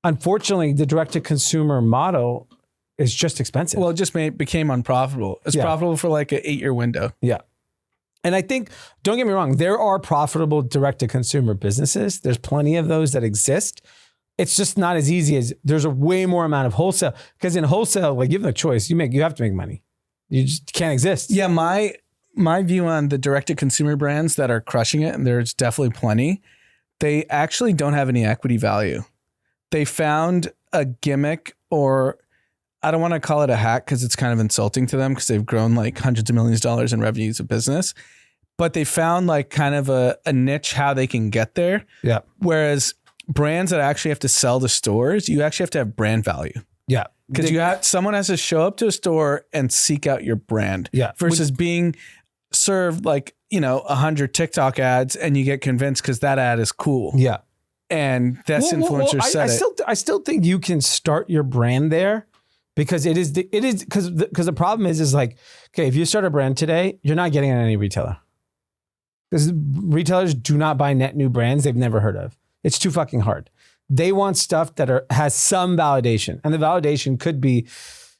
Unfortunately, the direct-to-consumer model is just expensive. Well, it just became unprofitable. It's profitable for like an 8-year window. Yeah. And I think, don't get me wrong, there are profitable direct-to-consumer businesses. There's plenty of those that exist. It's just not as easy as there's a way more amount of wholesale. Because in wholesale, like you have no choice. You have to make money. You just can't exist. Yeah, my view on the direct-to-consumer brands that are crushing it, and there's definitely plenty, they actually don't have any equity value. They found a gimmick, or I don't want to call it a hack because it's kind of insulting to them because they've grown like hundreds of millions of dollars in revenues of business, but they found like kind of a niche how they can get there. Yeah. Whereas brands that actually have to sell to stores, you actually have to have brand value. Yeah. Because someone has to show up to a store and seek out your brand. Yeah. Versus being served like, 100 TikTok ads and you get convinced because that ad is cool. Yeah. And that's influencer said I still think you can start your brand there because it is because the problem is like, okay, if you start a brand today, you're not getting it at any retailer. Because retailers do not buy net new brands they've never heard of. It's too fucking hard. They want stuff that has some validation. And the validation could be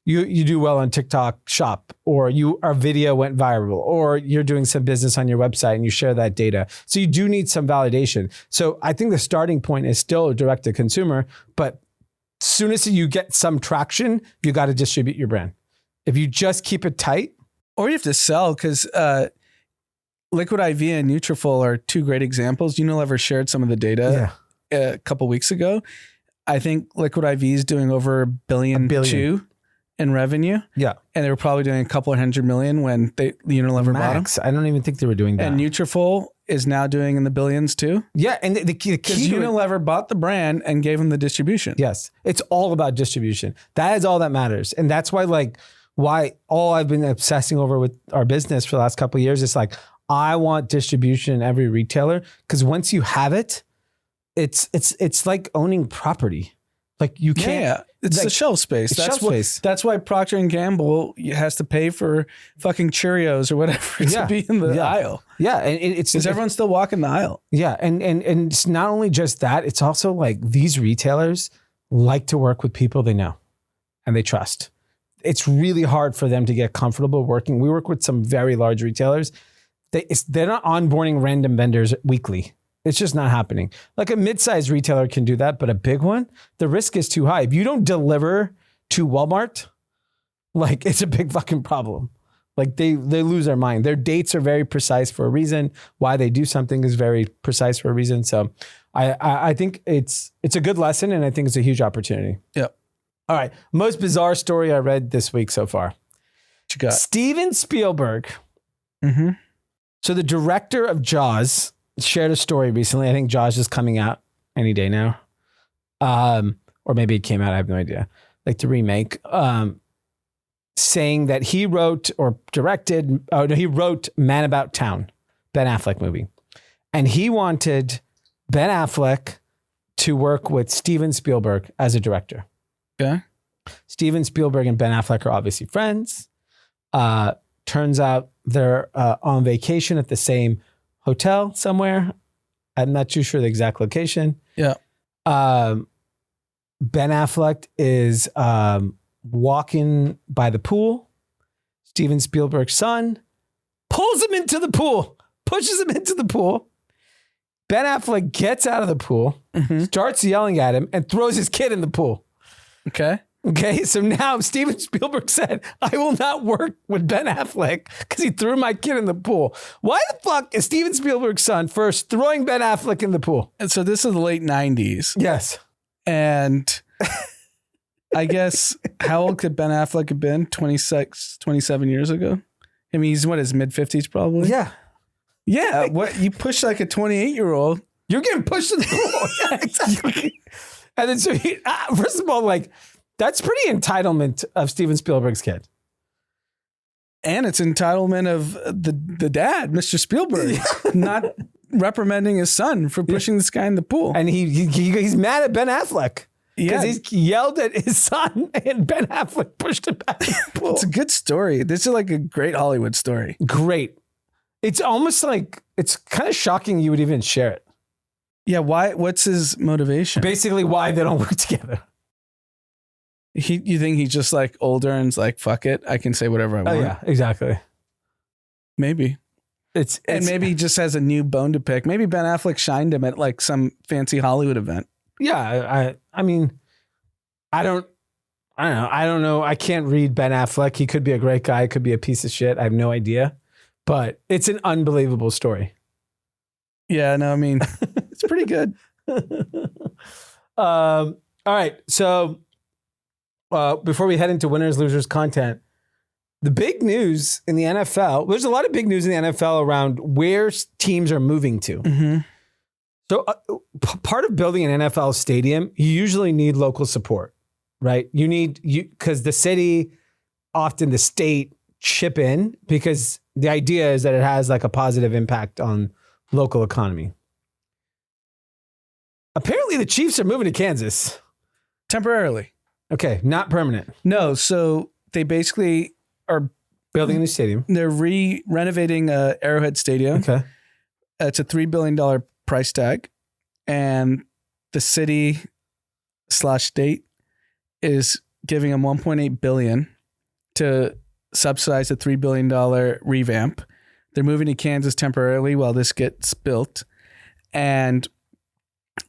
you do well on TikTok Shop, or our video went viral, or you're doing some business on your website and you share that data. So you do need some validation. So I think the starting point is still direct to consumer, but as soon as you get some traction, you got to distribute your brand. If you just keep it tight. Or you have to sell, because Liquid IV and Nutrafol are two great examples. Unilever shared some of the data a couple weeks ago. I think Liquid IV is doing over $1 billion in revenue. Yeah. And they were probably doing a couple of $100 million when Unilever bought them. I don't even think they were doing that. And Nutrafol is now doing in the billions too. Yeah. And the key because Unilever bought the brand and gave them the distribution. Yes. It's all about distribution. That is all that matters. And that's why all I've been obsessing over with our business for the last couple of years is like, I want distribution in every retailer, because once you have it, it's like owning property. Like you can't. Yeah, it's the shelf space. That's why Procter and Gamble has to pay for fucking Cheerios or whatever to be in the aisle. Yeah, and it's everyone's still walking the aisle. Yeah, and it's not only just that. It's also like these retailers like to work with people they know and they trust. It's really hard for them to get comfortable working. We work with some very large retailers. They're not onboarding random vendors weekly. It's just not happening. Like a mid-sized retailer can do that, but a big one, the risk is too high. If you don't deliver to Walmart, like it's a big fucking problem. Like they lose their mind. Their dates are very precise for a reason. Why they do something is very precise for a reason. So I think it's a good lesson, and I think it's a huge opportunity. Yep. All right. Most bizarre story I read this week so far. What you got? Steven Spielberg. Mm-hmm. So the director of Jaws shared a story recently. I think Jaws is coming out any day now. Or maybe it came out. I have no idea. Like the remake. Saying that he wrote or directed, he wrote Man About Town, Ben Affleck movie. And he wanted Ben Affleck to work with Steven Spielberg as a director. Okay. Steven Spielberg and Ben Affleck are obviously friends. Turns out they're on vacation at the same hotel somewhere. I'm not too sure the exact location. Yeah. Ben Affleck is walking by the pool. Steven Spielberg's son pulls him into the pool, pushes him into the pool. Ben Affleck gets out of the pool, starts yelling at him, and throws his kid in the pool. Okay, so now Steven Spielberg said, I will not work with Ben Affleck because he threw my kid in the pool. Why the fuck is Steven Spielberg's son first throwing Ben Affleck in the pool? And so this is the late 90s. Yes. And I guess, how old could Ben Affleck have been? 26, 27 years ago? I mean, he's his mid-50s probably? Yeah. Yeah, what you push like a 28-year-old. You're getting pushed in the pool. Yeah, exactly. And then so first of all, like, that's pretty entitlement of Steven Spielberg's kid. And it's entitlement of the dad, Mr. Spielberg, not reprimanding his son for pushing this guy in the pool. And he's mad at Ben Affleck because he's yelled at his son and Ben Affleck pushed him back in the pool. It's a good story. This is like a great Hollywood story. Great. It's almost like, it's kind of shocking you would even share it. Yeah, why? What's his motivation? Basically why they don't work together. You think he's just like older and is like, fuck it, I can say whatever I want. Oh yeah, exactly. Maybe. And maybe he just has a new bone to pick. Maybe Ben Affleck shined him at like some fancy Hollywood event. Yeah, I mean, I don't I don't know. I don't know. I can't read Ben Affleck. He could be a great guy. Could be a piece of shit. I have no idea. But it's an unbelievable story. Yeah, no, I mean, it's pretty good. All right. So before we head into winners, losers content, the big news in the NFL, there's a lot of big news in the NFL around where teams are moving to. Mm-hmm. So part of building an NFL stadium, you usually need local support, right? Because the city, often the state chip in because the idea is that it has like a positive impact on local economy. Apparently the Chiefs are moving to Kansas. Temporarily. Okay, not permanent. No, so they basically are Building a new stadium. they're renovating Arrowhead Stadium. Okay. It's a $3 billion price tag, and the city/state is giving them $1.8 billion to subsidize the $3 billion revamp. They're moving to Kansas temporarily while this gets built, and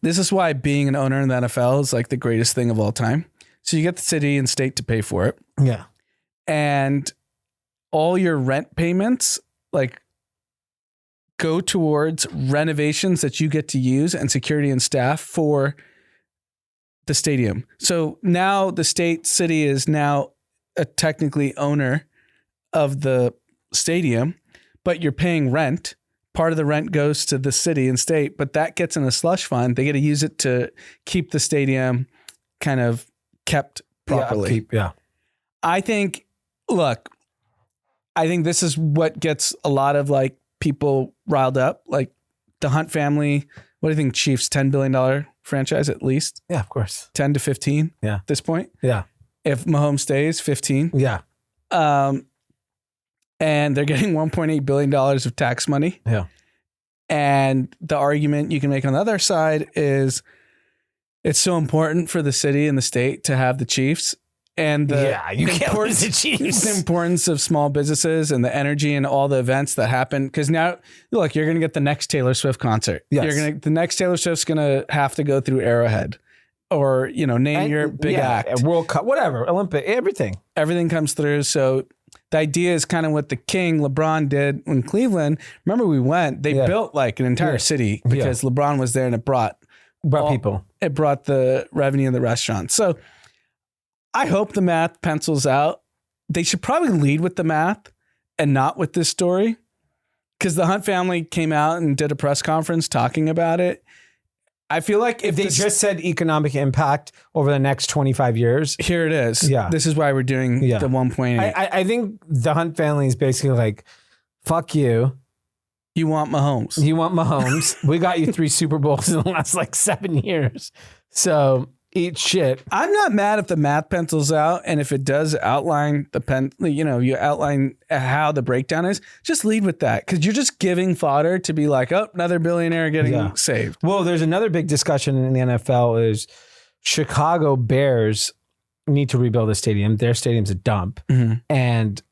this is why being an owner in the NFL is like the greatest thing of all time. So you get the city and state to pay for it. Yeah. And all your rent payments like go towards renovations that you get to use and security and staff for the stadium. So now the city is now a technically owner of the stadium, but you're paying rent. Part of the rent goes to the city and state, but that gets in a slush fund. They get to use it to keep the stadium kind of kept properly. Yeah. I think this is what gets a lot of like people riled up. Like the Hunt family, what do you think, Chiefs, $10 billion franchise at least? Yeah, of course. 10 to 15 Yeah. at this point. Yeah. If Mahomes stays, 15. Yeah. And they're getting $1.8 billion of tax money. Yeah. And the argument you can make on the other side is it's so important for the city and the state to have the Chiefs. And you can't lose the Chiefs. The importance of small businesses and the energy and all the events that happen. Because now, look, you're going to get the next Taylor Swift concert. Yes. The next Taylor Swift's going to have to go through Arrowhead, or name your big act, World Cup, whatever, Olympic, everything. Everything comes through. So the idea is kind of what the King LeBron did in Cleveland. Remember, we went. They built like an entire city because LeBron was there, and it brought people. It brought the revenue in the restaurant. So I hope the math pencils out. They should probably lead with the math and not with this story, because the Hunt family came out and did a press conference talking about it. I feel like if they just said economic impact over the next 25 years, here it is. Yeah. This is why we're doing the 1.8. I think the Hunt family is basically like, fuck you. You want Mahomes. We got you 3 Super Bowls in the last like 7 years. So eat shit. I'm not mad if the math pencils out, and if it does outline you outline how the breakdown is, just lead with that, because you're just giving fodder to be like, oh, another billionaire getting saved. Well, there's another big discussion in the NFL is Chicago Bears need to rebuild a stadium. Their stadium's a dump. Mm-hmm. And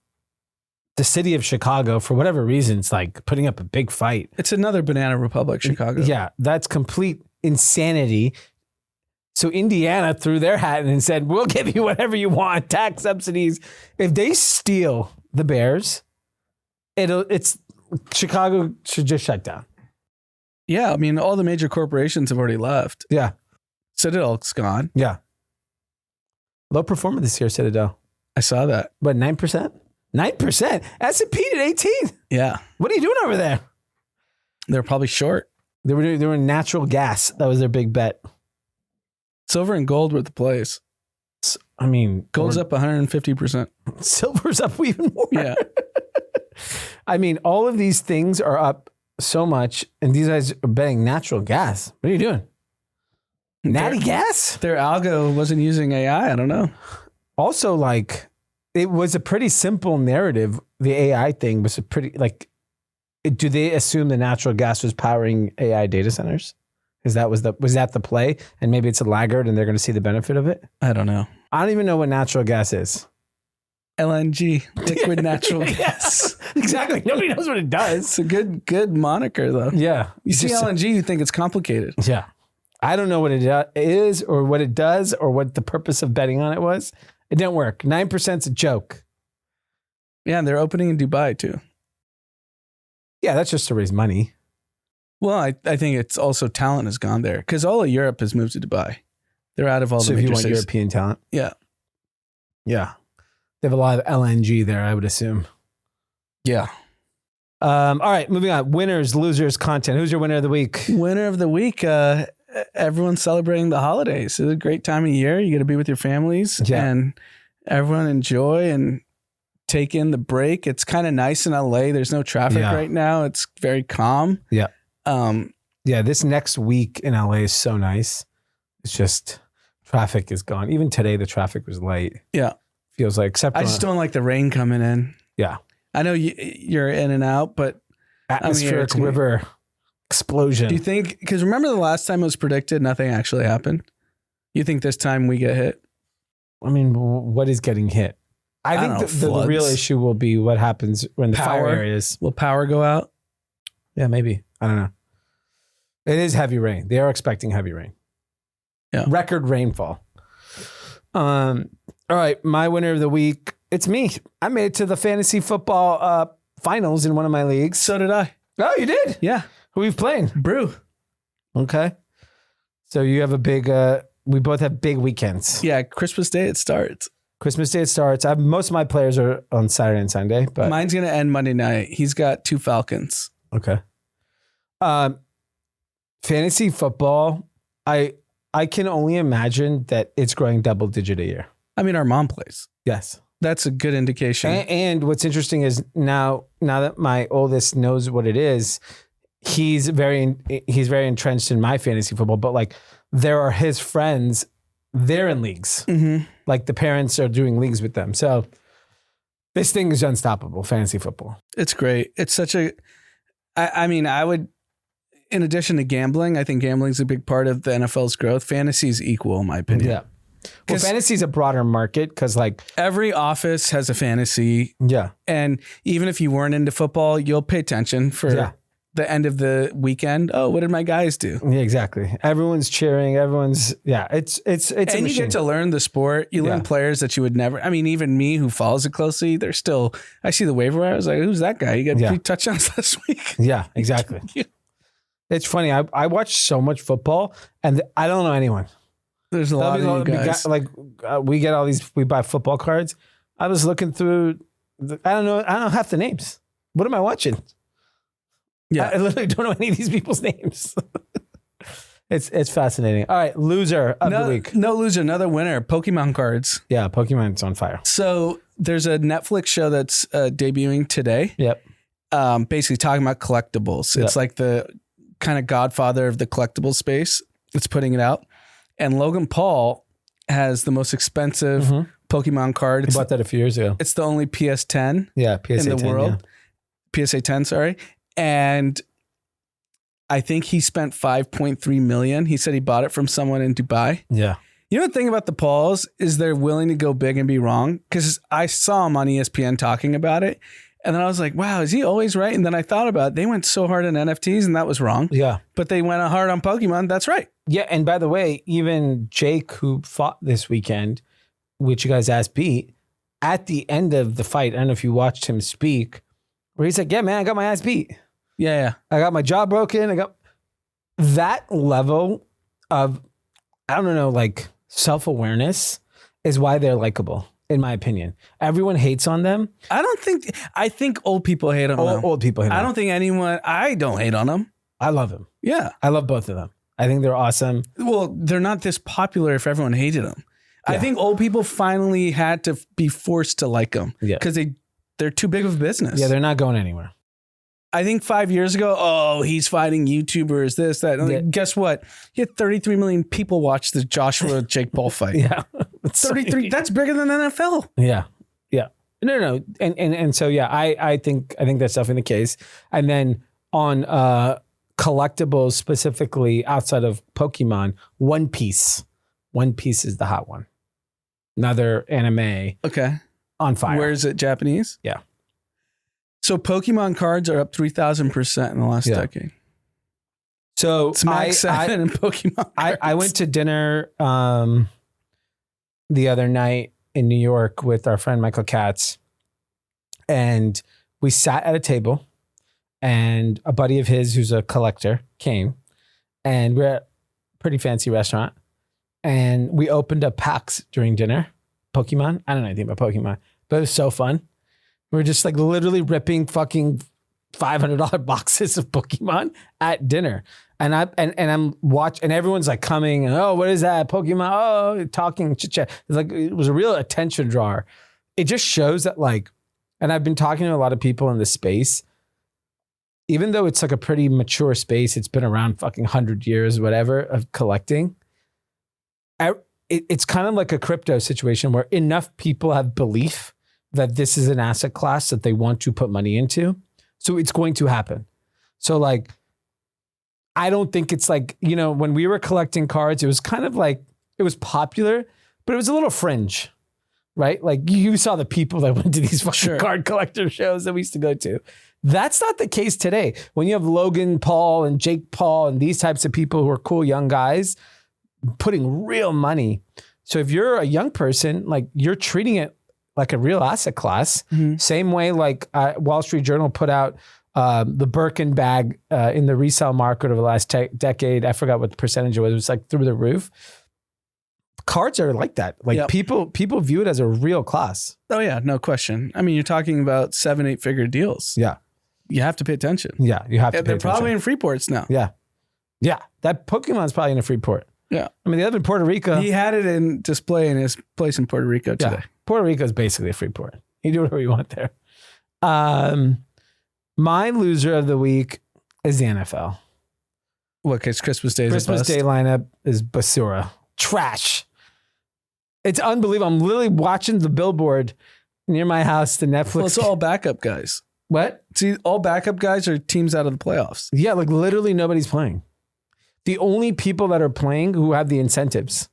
the city of Chicago, for whatever reason, it's like putting up a big fight. It's another banana republic, Chicago. Yeah, that's complete insanity. So Indiana threw their hat in and said, we'll give you whatever you want, tax subsidies. If they steal the Bears, it's Chicago should just shut down. Yeah, I mean, all the major corporations have already left. Yeah. Citadel's gone. Yeah. Low performer this year, Citadel. I saw that. But 9%? 9%? S&P at 18. Yeah. What are you doing over there? They're probably short. They were doing natural gas. That was their big bet. Silver and gold were the plays. I mean, gold's up 150%. Silver's up even more. Yeah. I mean, all of these things are up so much, and these guys are betting natural gas. What are you doing? Natty gas? Their algo wasn't using AI. I don't know. Also, like, it was a pretty simple narrative. The AI thing was a pretty, like, do they assume the natural gas was powering AI data centers? Was that the play? And maybe it's a laggard and they're going to see the benefit of it? I don't know. I don't even know what natural gas is. LNG, liquid natural gas. Exactly. Nobody knows what it does. It's a good moniker, though. Yeah. You see LNG, you think it's complicated. Yeah. I don't know what it is or what it does or what the purpose of betting on it was. It didn't work. 9%'s a joke. Yeah, and they're opening in Dubai too. Yeah, that's just to raise money. Well, I think it's also talent has gone there because all of Europe has moved to Dubai. They're out of all So the if you major want cities. European talent. Yeah. Yeah. They have a lot of LNG there, I would assume. Yeah. All right, moving on. Winners, losers, content. Who's your winner of the week? Winner of the week. Everyone's celebrating the holidays. It's a great time of year. You get to be with your families and everyone enjoy and take in the break. It's kind of nice in LA. There's no traffic right now. It's very calm. Yeah. This next week in LA is so nice. It's just traffic is gone. Even today, the traffic was light. Yeah. Feels like, except I just don't like the rain coming in. Yeah. I know you're in and out, but atmospheric river explosion. do you think, because remember the last time it was predicted, nothing actually happened? You think this time we get hit? I mean, what is getting hit? I think the real issue will be what happens when the fire areas. Will power go out? Yeah, maybe. I don't know. It is heavy rain. They are expecting heavy rain. Yeah. Record rainfall. All right. My winner of the week. It's me. I made it to the fantasy football finals in one of my leagues. So did I. Oh, you did? Yeah. Who are we playing? Brew. Okay. So you have a big, we both have big weekends. Yeah. Christmas Day it starts. Christmas Day it starts. Most of my players are on Saturday and Sunday, but mine's going to end Monday night. He's got 2 Falcons. Okay. Fantasy football, I can only imagine that it's growing double digit a year. I mean, our mom plays. Yes. That's a good indication. And what's interesting is now that my oldest knows what it is, he's very entrenched in my fantasy football, but like there are his friends, they're in leagues. Mm-hmm. Like the parents are doing leagues with them. So this thing is unstoppable, fantasy football. It's great. It's such a, I mean, I would, in addition to gambling, I think gambling is a big part of the NFL's growth. Fantasy is equal, in my opinion. Yeah. Well, fantasy is a broader market because like every office has a fantasy. Yeah. And even if you weren't into football, you'll pay attention for the end of the weekend. Oh, what did my guys do? Yeah, exactly. Everyone's cheering. Everyone's it's and you get to learn the sport. You learn players that you would never. I mean, even me who follows it closely, they're still. I see the waiver wire. I was like, who's that guy? You got 3 touchdowns last week. Yeah, exactly. It's funny. I watch so much football, and I don't know anyone. There's a lot of you guys. We get all these. We buy football cards. I was looking through. I don't know half the names. What am I watching? Yeah, I literally don't know any of these people's names. It's fascinating. All right, loser of the week. No loser, another winner. Pokemon cards. Yeah, Pokemon's on fire. So there's a Netflix show that's debuting today. Yep. Basically talking about collectibles. It's like the kind of godfather of the collectible space. It's putting it out. And Logan Paul has the most expensive Pokemon card. He bought that a few years ago. It's the only PS10 PSA in the 10, world. Yeah. PSA 10, sorry. And I think he spent $5.3 million. He said he bought it from someone in Dubai. Yeah. You know the thing about the Pauls is they're willing to go big and be wrong. Because I saw him on ESPN talking about it. And then I was like, wow, is he always right? And then I thought about it. They went so hard on NFTs and that was wrong. Yeah. But they went hard on Pokemon. That's right. Yeah. And by the way, even Jake, who fought this weekend, which you guys asked beat, at the end of the fight, I don't know if you watched him speak, where he's like, yeah, man, I got my ass beat. Yeah. I got my jaw broken. I got that level of, I don't know, like self-awareness is why they're likable. In my opinion, everyone hates on them. I think old people hate on them. Old people hate on them. I don't hate on them. I love them. Yeah. I love both of them. I think they're awesome. Well, they're not this popular if everyone hated them. Yeah. I think old people finally had to be forced to like them because they're too big of a business. Yeah, they're not going anywhere. I think 5 years ago, he's fighting YouTubers, this, that. Like, guess what? He had 33 million people watch the Joshua Jake Paul fight. Yeah. 33, that's bigger than the NFL. Yeah. Yeah. No. And so, yeah, I think that's definitely the case. And then on collectibles, specifically outside of Pokemon, One Piece. One Piece is the hot one. Another anime. Okay. On fire. Where is it? Japanese? Yeah. So Pokemon cards are up 3,000% in the last decade. So it's Max 7 and Pokemon cards. I went to dinner the other night in New York with our friend Michael Katz, and we sat at a table, and a buddy of his who's a collector came, and we're at a pretty fancy restaurant, and we opened up packs during dinner. Pokemon. I don't know anything about Pokemon, but it was so fun. We were just like literally ripping fucking $500 boxes of Pokemon at dinner. And I'm watching, and everyone's like coming and, oh, what is that? Pokemon. Oh, talking, chit chat. It's like, it was a real attention drawer. It just shows that like, and I've been talking to a lot of people in this space, even though it's like a pretty mature space, it's been around fucking 100 years, whatever, of collecting. It's kind of like a crypto situation where enough people have belief that this is an asset class that they want to put money into. So it's going to happen. So like, I don't think it's like, you know, when we were collecting cards, it was kind of like, it was popular, but it was a little fringe, right? Like you saw the people that went to these fucking card collector shows that we used to go to. That's not the case today. When you have Logan Paul and Jake Paul and these types of people who are cool young guys putting real money. So if you're a young person, like you're treating it like a real asset class. Mm-hmm. Same way like Wall Street Journal put out the Birkin bag in the resale market over the last decade. I forgot what the percentage it was. It was like through the roof. Cards are like that. Like people view it as a real class. Oh yeah, no question. I mean, you're talking about 7-8 figure deals. Yeah. You have to pay attention. Yeah, you have to pay They're attention. probably in Freeports now. Yeah. Yeah. That Pokemon's probably in a Freeport. Yeah. I mean, they live in Puerto Rico. He had it in display in his place in Puerto Rico today. Yeah. Puerto Rico is basically a free port. You do whatever you want there. My loser of the week is the NFL. What, because Christmas Day is Christmas Day lineup is basura. Trash. It's unbelievable. I'm literally watching the billboard near my house, the Netflix. Well, it's all backup guys. What? See, all backup guys are teams out of the playoffs. Yeah, like literally nobody's playing. The only people that are playing who have the incentives.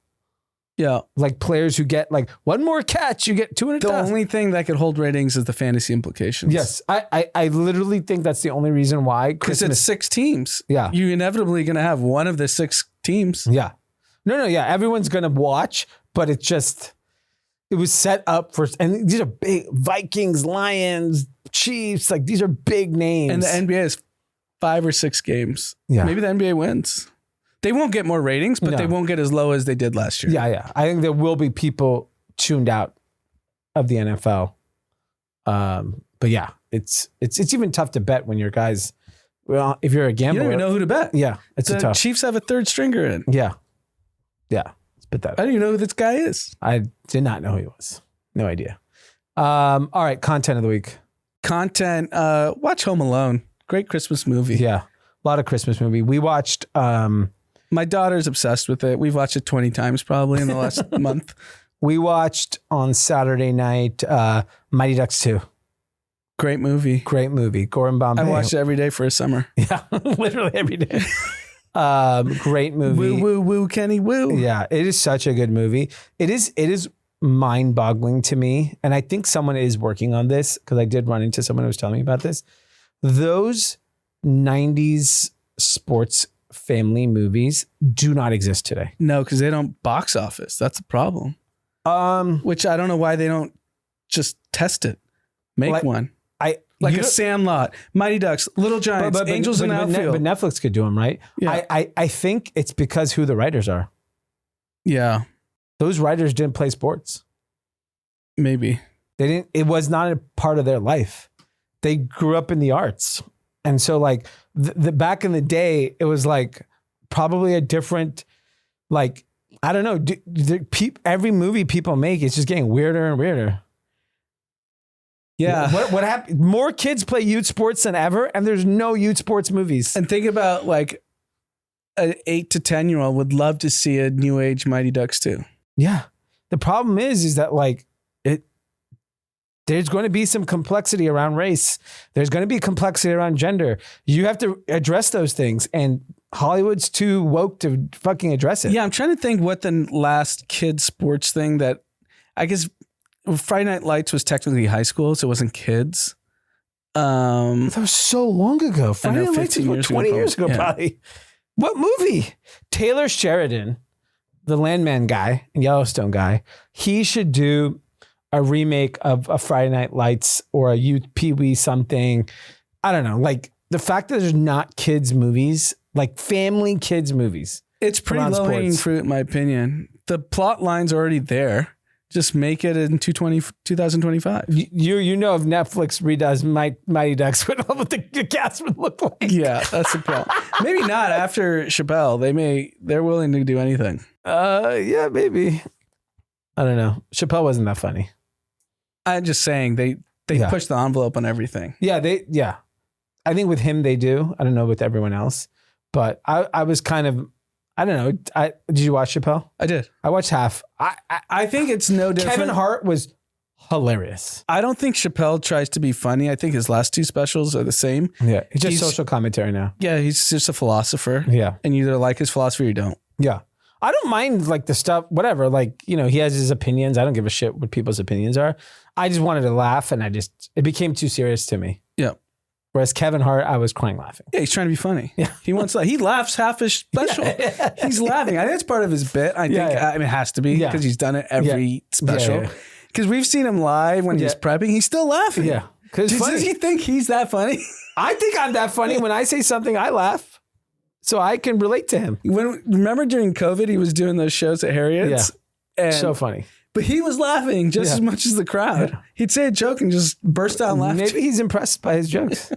Yeah. Like players who get like one more catch, you get 200,000. The only thing that could hold ratings is the fantasy implications. Yes. I literally think that's the only reason why. Because it's 6 teams. Yeah. You're inevitably going to have one of the 6 teams. Yeah. No. Yeah. Everyone's going to watch, but it was set up for, and these are big Vikings, Lions, Chiefs. Like these are big names. And the NBA is 5 or 6 games. Yeah. Maybe the NBA wins. They won't get more ratings, but they won't get as low as they did last year. Yeah. I think there will be people tuned out of the NFL. But yeah, it's even tough to bet when your guys, well, if you're a gambler. You don't even know who to bet. Yeah. It's the tough. Chiefs have a 3rd stringer in. Yeah. Let's bet that. I don't even know who this guy is. I did not know who he was. No idea. All right. Content of the week. Content. Watch Home Alone. Great Christmas movie. Yeah. A lot of Christmas movie. We watched, my daughter's obsessed with it. We've watched it 20 times probably in the last month. We watched on Saturday night Mighty Ducks 2. Great movie. Gordon Bombay. I watched it every day for a summer. Yeah, literally every day. Great movie. Woo, woo, woo, Kenny, woo. Yeah, it is such a good movie. It is mind-boggling to me. And I think someone is working on this because I did run into someone who was telling me about this. Those 90s sports family movies do not exist today. No, because they don't box office. That's the problem. Which I don't know why they don't just test it. Make one. Like a Sandlot, Mighty Ducks, Little Giants, Angels in the Outfield. But Netflix could do them, right? Yeah. I think it's because who the writers are. Yeah. Those writers didn't play sports. Maybe. They didn't. It was not a part of their life. They grew up in the arts. And so like the back in the day, it was like probably a different, like, I don't know. Every movie people make is just getting weirder and weirder. Yeah. What happened? More kids play youth sports than ever, and there's no youth sports movies. And think about like an 8 to 10-year-old would love to see a new age Mighty Ducks too. Yeah. The problem is that like there's going to be some complexity around race. There's going to be complexity around gender. You have to address those things, and Hollywood's too woke to fucking address it. Yeah, I'm trying to think what the last kids sports thing that I guess Friday Night Lights was technically high school, so it wasn't kids. That was so long ago. Friday Night Lights was 20 years ago, probably. What movie? Taylor Sheridan, the Landman guy and Yellowstone guy, he should do a remake of a Friday Night Lights or a Pee Wee something. I don't know. Like the fact that there's not kids movies, like family kids movies. It's pretty around low-hanging sports. fruit, in my opinion. The plot line's already there. Just make it in 2025. You know if Netflix redoes Mighty Ducks, what the cast would look like. Yeah, that's the problem. Maybe not after Chappelle. They're willing to do anything. Yeah, maybe. I don't know. Chappelle wasn't that funny. I'm just saying they Yeah. push the envelope on everything. Yeah. I think with him they do. I don't know with everyone else. But I was kind of, I don't know. Did you watch Chappelle? I did. I watched half. I think it's no different. Kevin Hart was hilarious. I don't think Chappelle tries to be funny. I think his last two specials are the same. Yeah. It's just He's- social commentary now. Yeah, he's just a philosopher. Yeah. And you either like his philosophy or you don't. Yeah. I don't mind like the stuff, whatever. Like, you know, he has his opinions. I don't give a shit what people's opinions are. I just wanted to laugh and it became too serious to me. Yeah. Whereas Kevin Hart, I was crying laughing. Yeah, he's trying to be funny. Yeah. He laughs half his special. Yeah. He's laughing. I think it's part of his bit. I think Yeah. I mean, it has to be Yeah. because he's done it every special. Yeah. Because we've seen him live when he's Yeah. prepping. He's still laughing. Yeah. Because Does he think he's that funny? I think I'm that funny. When I say something, I laugh. So I can relate to him. Remember during COVID, he was doing those shows at Harriet's? And, So funny. but he was laughing just Yeah. as much as the crowd. Yeah. He'd say a joke and just burst out laughing. Maybe he's impressed by his jokes.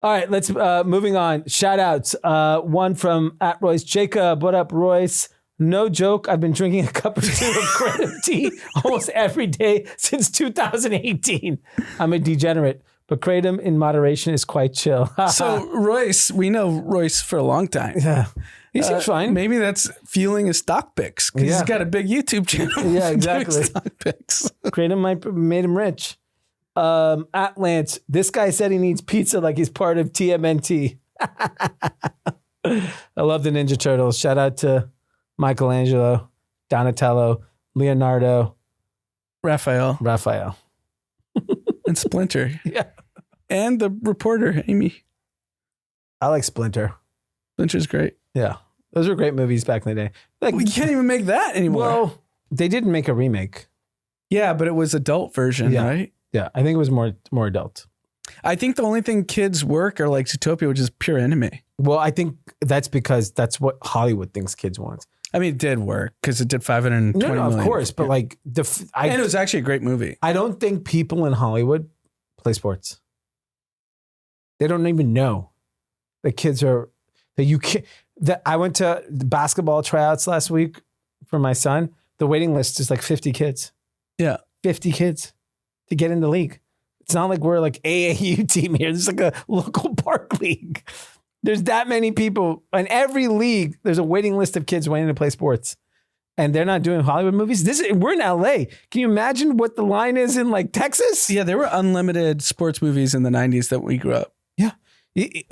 All right, let's moving on. Shout outs. One from @Royce Jacob. What up, Royce? No joke. I've been drinking a cup or two of Kratom tea almost every day since 2018. I'm a degenerate, but Kratom in moderation is quite chill. So Royce, we know Royce for a long time. yeah, he seems fine. Maybe that's fueling his stock picks because Yeah. he's got a big YouTube channel. Yeah, for doing exactly. Stock picks. Kratom might made him rich. At Lance, this guy said he needs pizza like he's part of TMNT. I love the Ninja Turtles. Shout out to Michelangelo, Donatello, Leonardo, Raphael Raphael. and Splinter. Yeah. And the reporter, Amy. I like Splinter. Splinter's great. Yeah. Those were great movies back in the day. Like, We can't even make that anymore. well, they didn't make a remake. Yeah, but it was adult version, Yeah. right? Yeah. I think it was more adult. I think the only thing kids work are like Zootopia, which is pure anime. Well, I think that's because that's what Hollywood thinks kids want. I mean, it did work because it did 520 No, of million. course. But like, And it was actually a great movie. I don't think people in Hollywood play sports. They don't even know that kids are that you can't. That I went to the basketball tryouts last week for my son. The waiting list is like 50 kids. Yeah. 50 kids to get in the league. It's not like we're like AAU team here. There's like a local park league. There's that many people in every league. There's a waiting list of kids waiting to play sports. And they're not doing Hollywood movies. We're in LA. Can you imagine what the line is in like Texas? Yeah, there were unlimited sports movies in the 90s that we grew up. Yeah.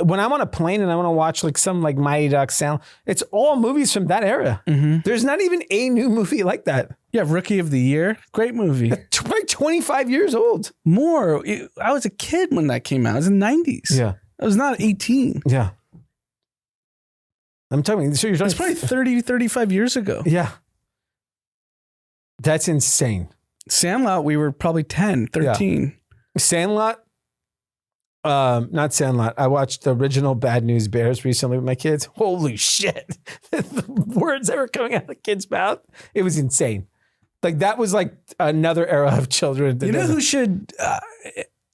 When I'm on a plane and I want to watch like some like Mighty Ducks sound, it's all movies from that era. Mm-hmm. There's not even a new movie like that. Yeah, Rookie of the Year. Great movie. Like 25 years old. More. I was a kid when that came out. It was in the 90s. Yeah. I was not 18. Yeah. I'm telling you. So you're It's probably 30, 35 years ago. Yeah. That's insane. Sandlot, we were probably 10, 13. Sandlot. Not Sandlot. I watched the original Bad News Bears recently with my kids. Holy shit. The words that were coming out of the kids' mouth. It was insane. Like that was like another era of children. that You know doesn't- who should...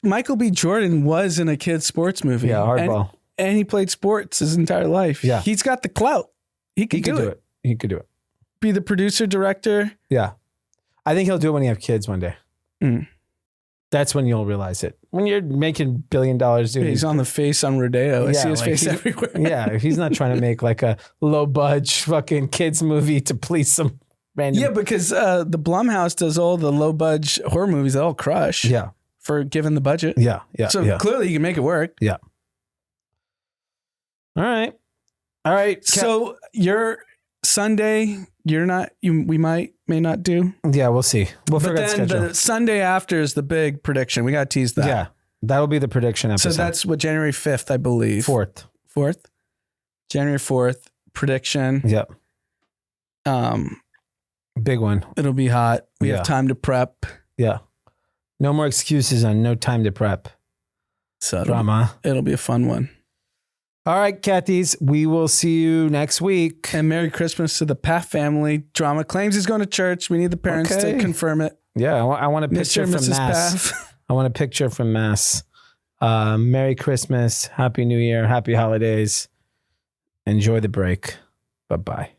Michael B. Jordan was in a kid's sports movie. Yeah, hardball. And he played sports his entire life. Yeah. He's got the clout. He could do it. He could do it. Be the producer, director. Yeah. I think he'll do it when you have kids one day. Mm. That's when you'll realize it. When you're making $1 billion, dude. He's on the face on Rodeo. I Yeah, see his like face he's- everywhere. Yeah, he's not trying to make like a low budge fucking kids movie to please some random. Yeah, because the Blumhouse does all the low budge horror movies that all crush. Yeah. For given the budget. Yeah. Yeah. So yeah. clearly you can make it work. All right. All right. So your Sunday, we may not do. Yeah, we'll see. We'll But figure out the then schedule. the Sunday after is the big prediction. We got to tease that. Yeah. That'll be the prediction So episode. that's what, January 5th, I believe. 4th. 4th? January 4th, prediction. Yep. Big one. It'll be hot. We Yeah. have time to prep. Yeah. No more excuses on no time to prep. So Drama. it'll be a fun one. All right, Cathies. We will see you next week. And Merry Christmas to the Paff family. Drama claims he's going to church. We need the parents Okay. to confirm it. Yeah, I want a picture Mr. and from Mrs. Mass. Paff. I want a picture from Mass. Merry Christmas. Happy New Year. Happy holidays. Enjoy the break. Bye-bye.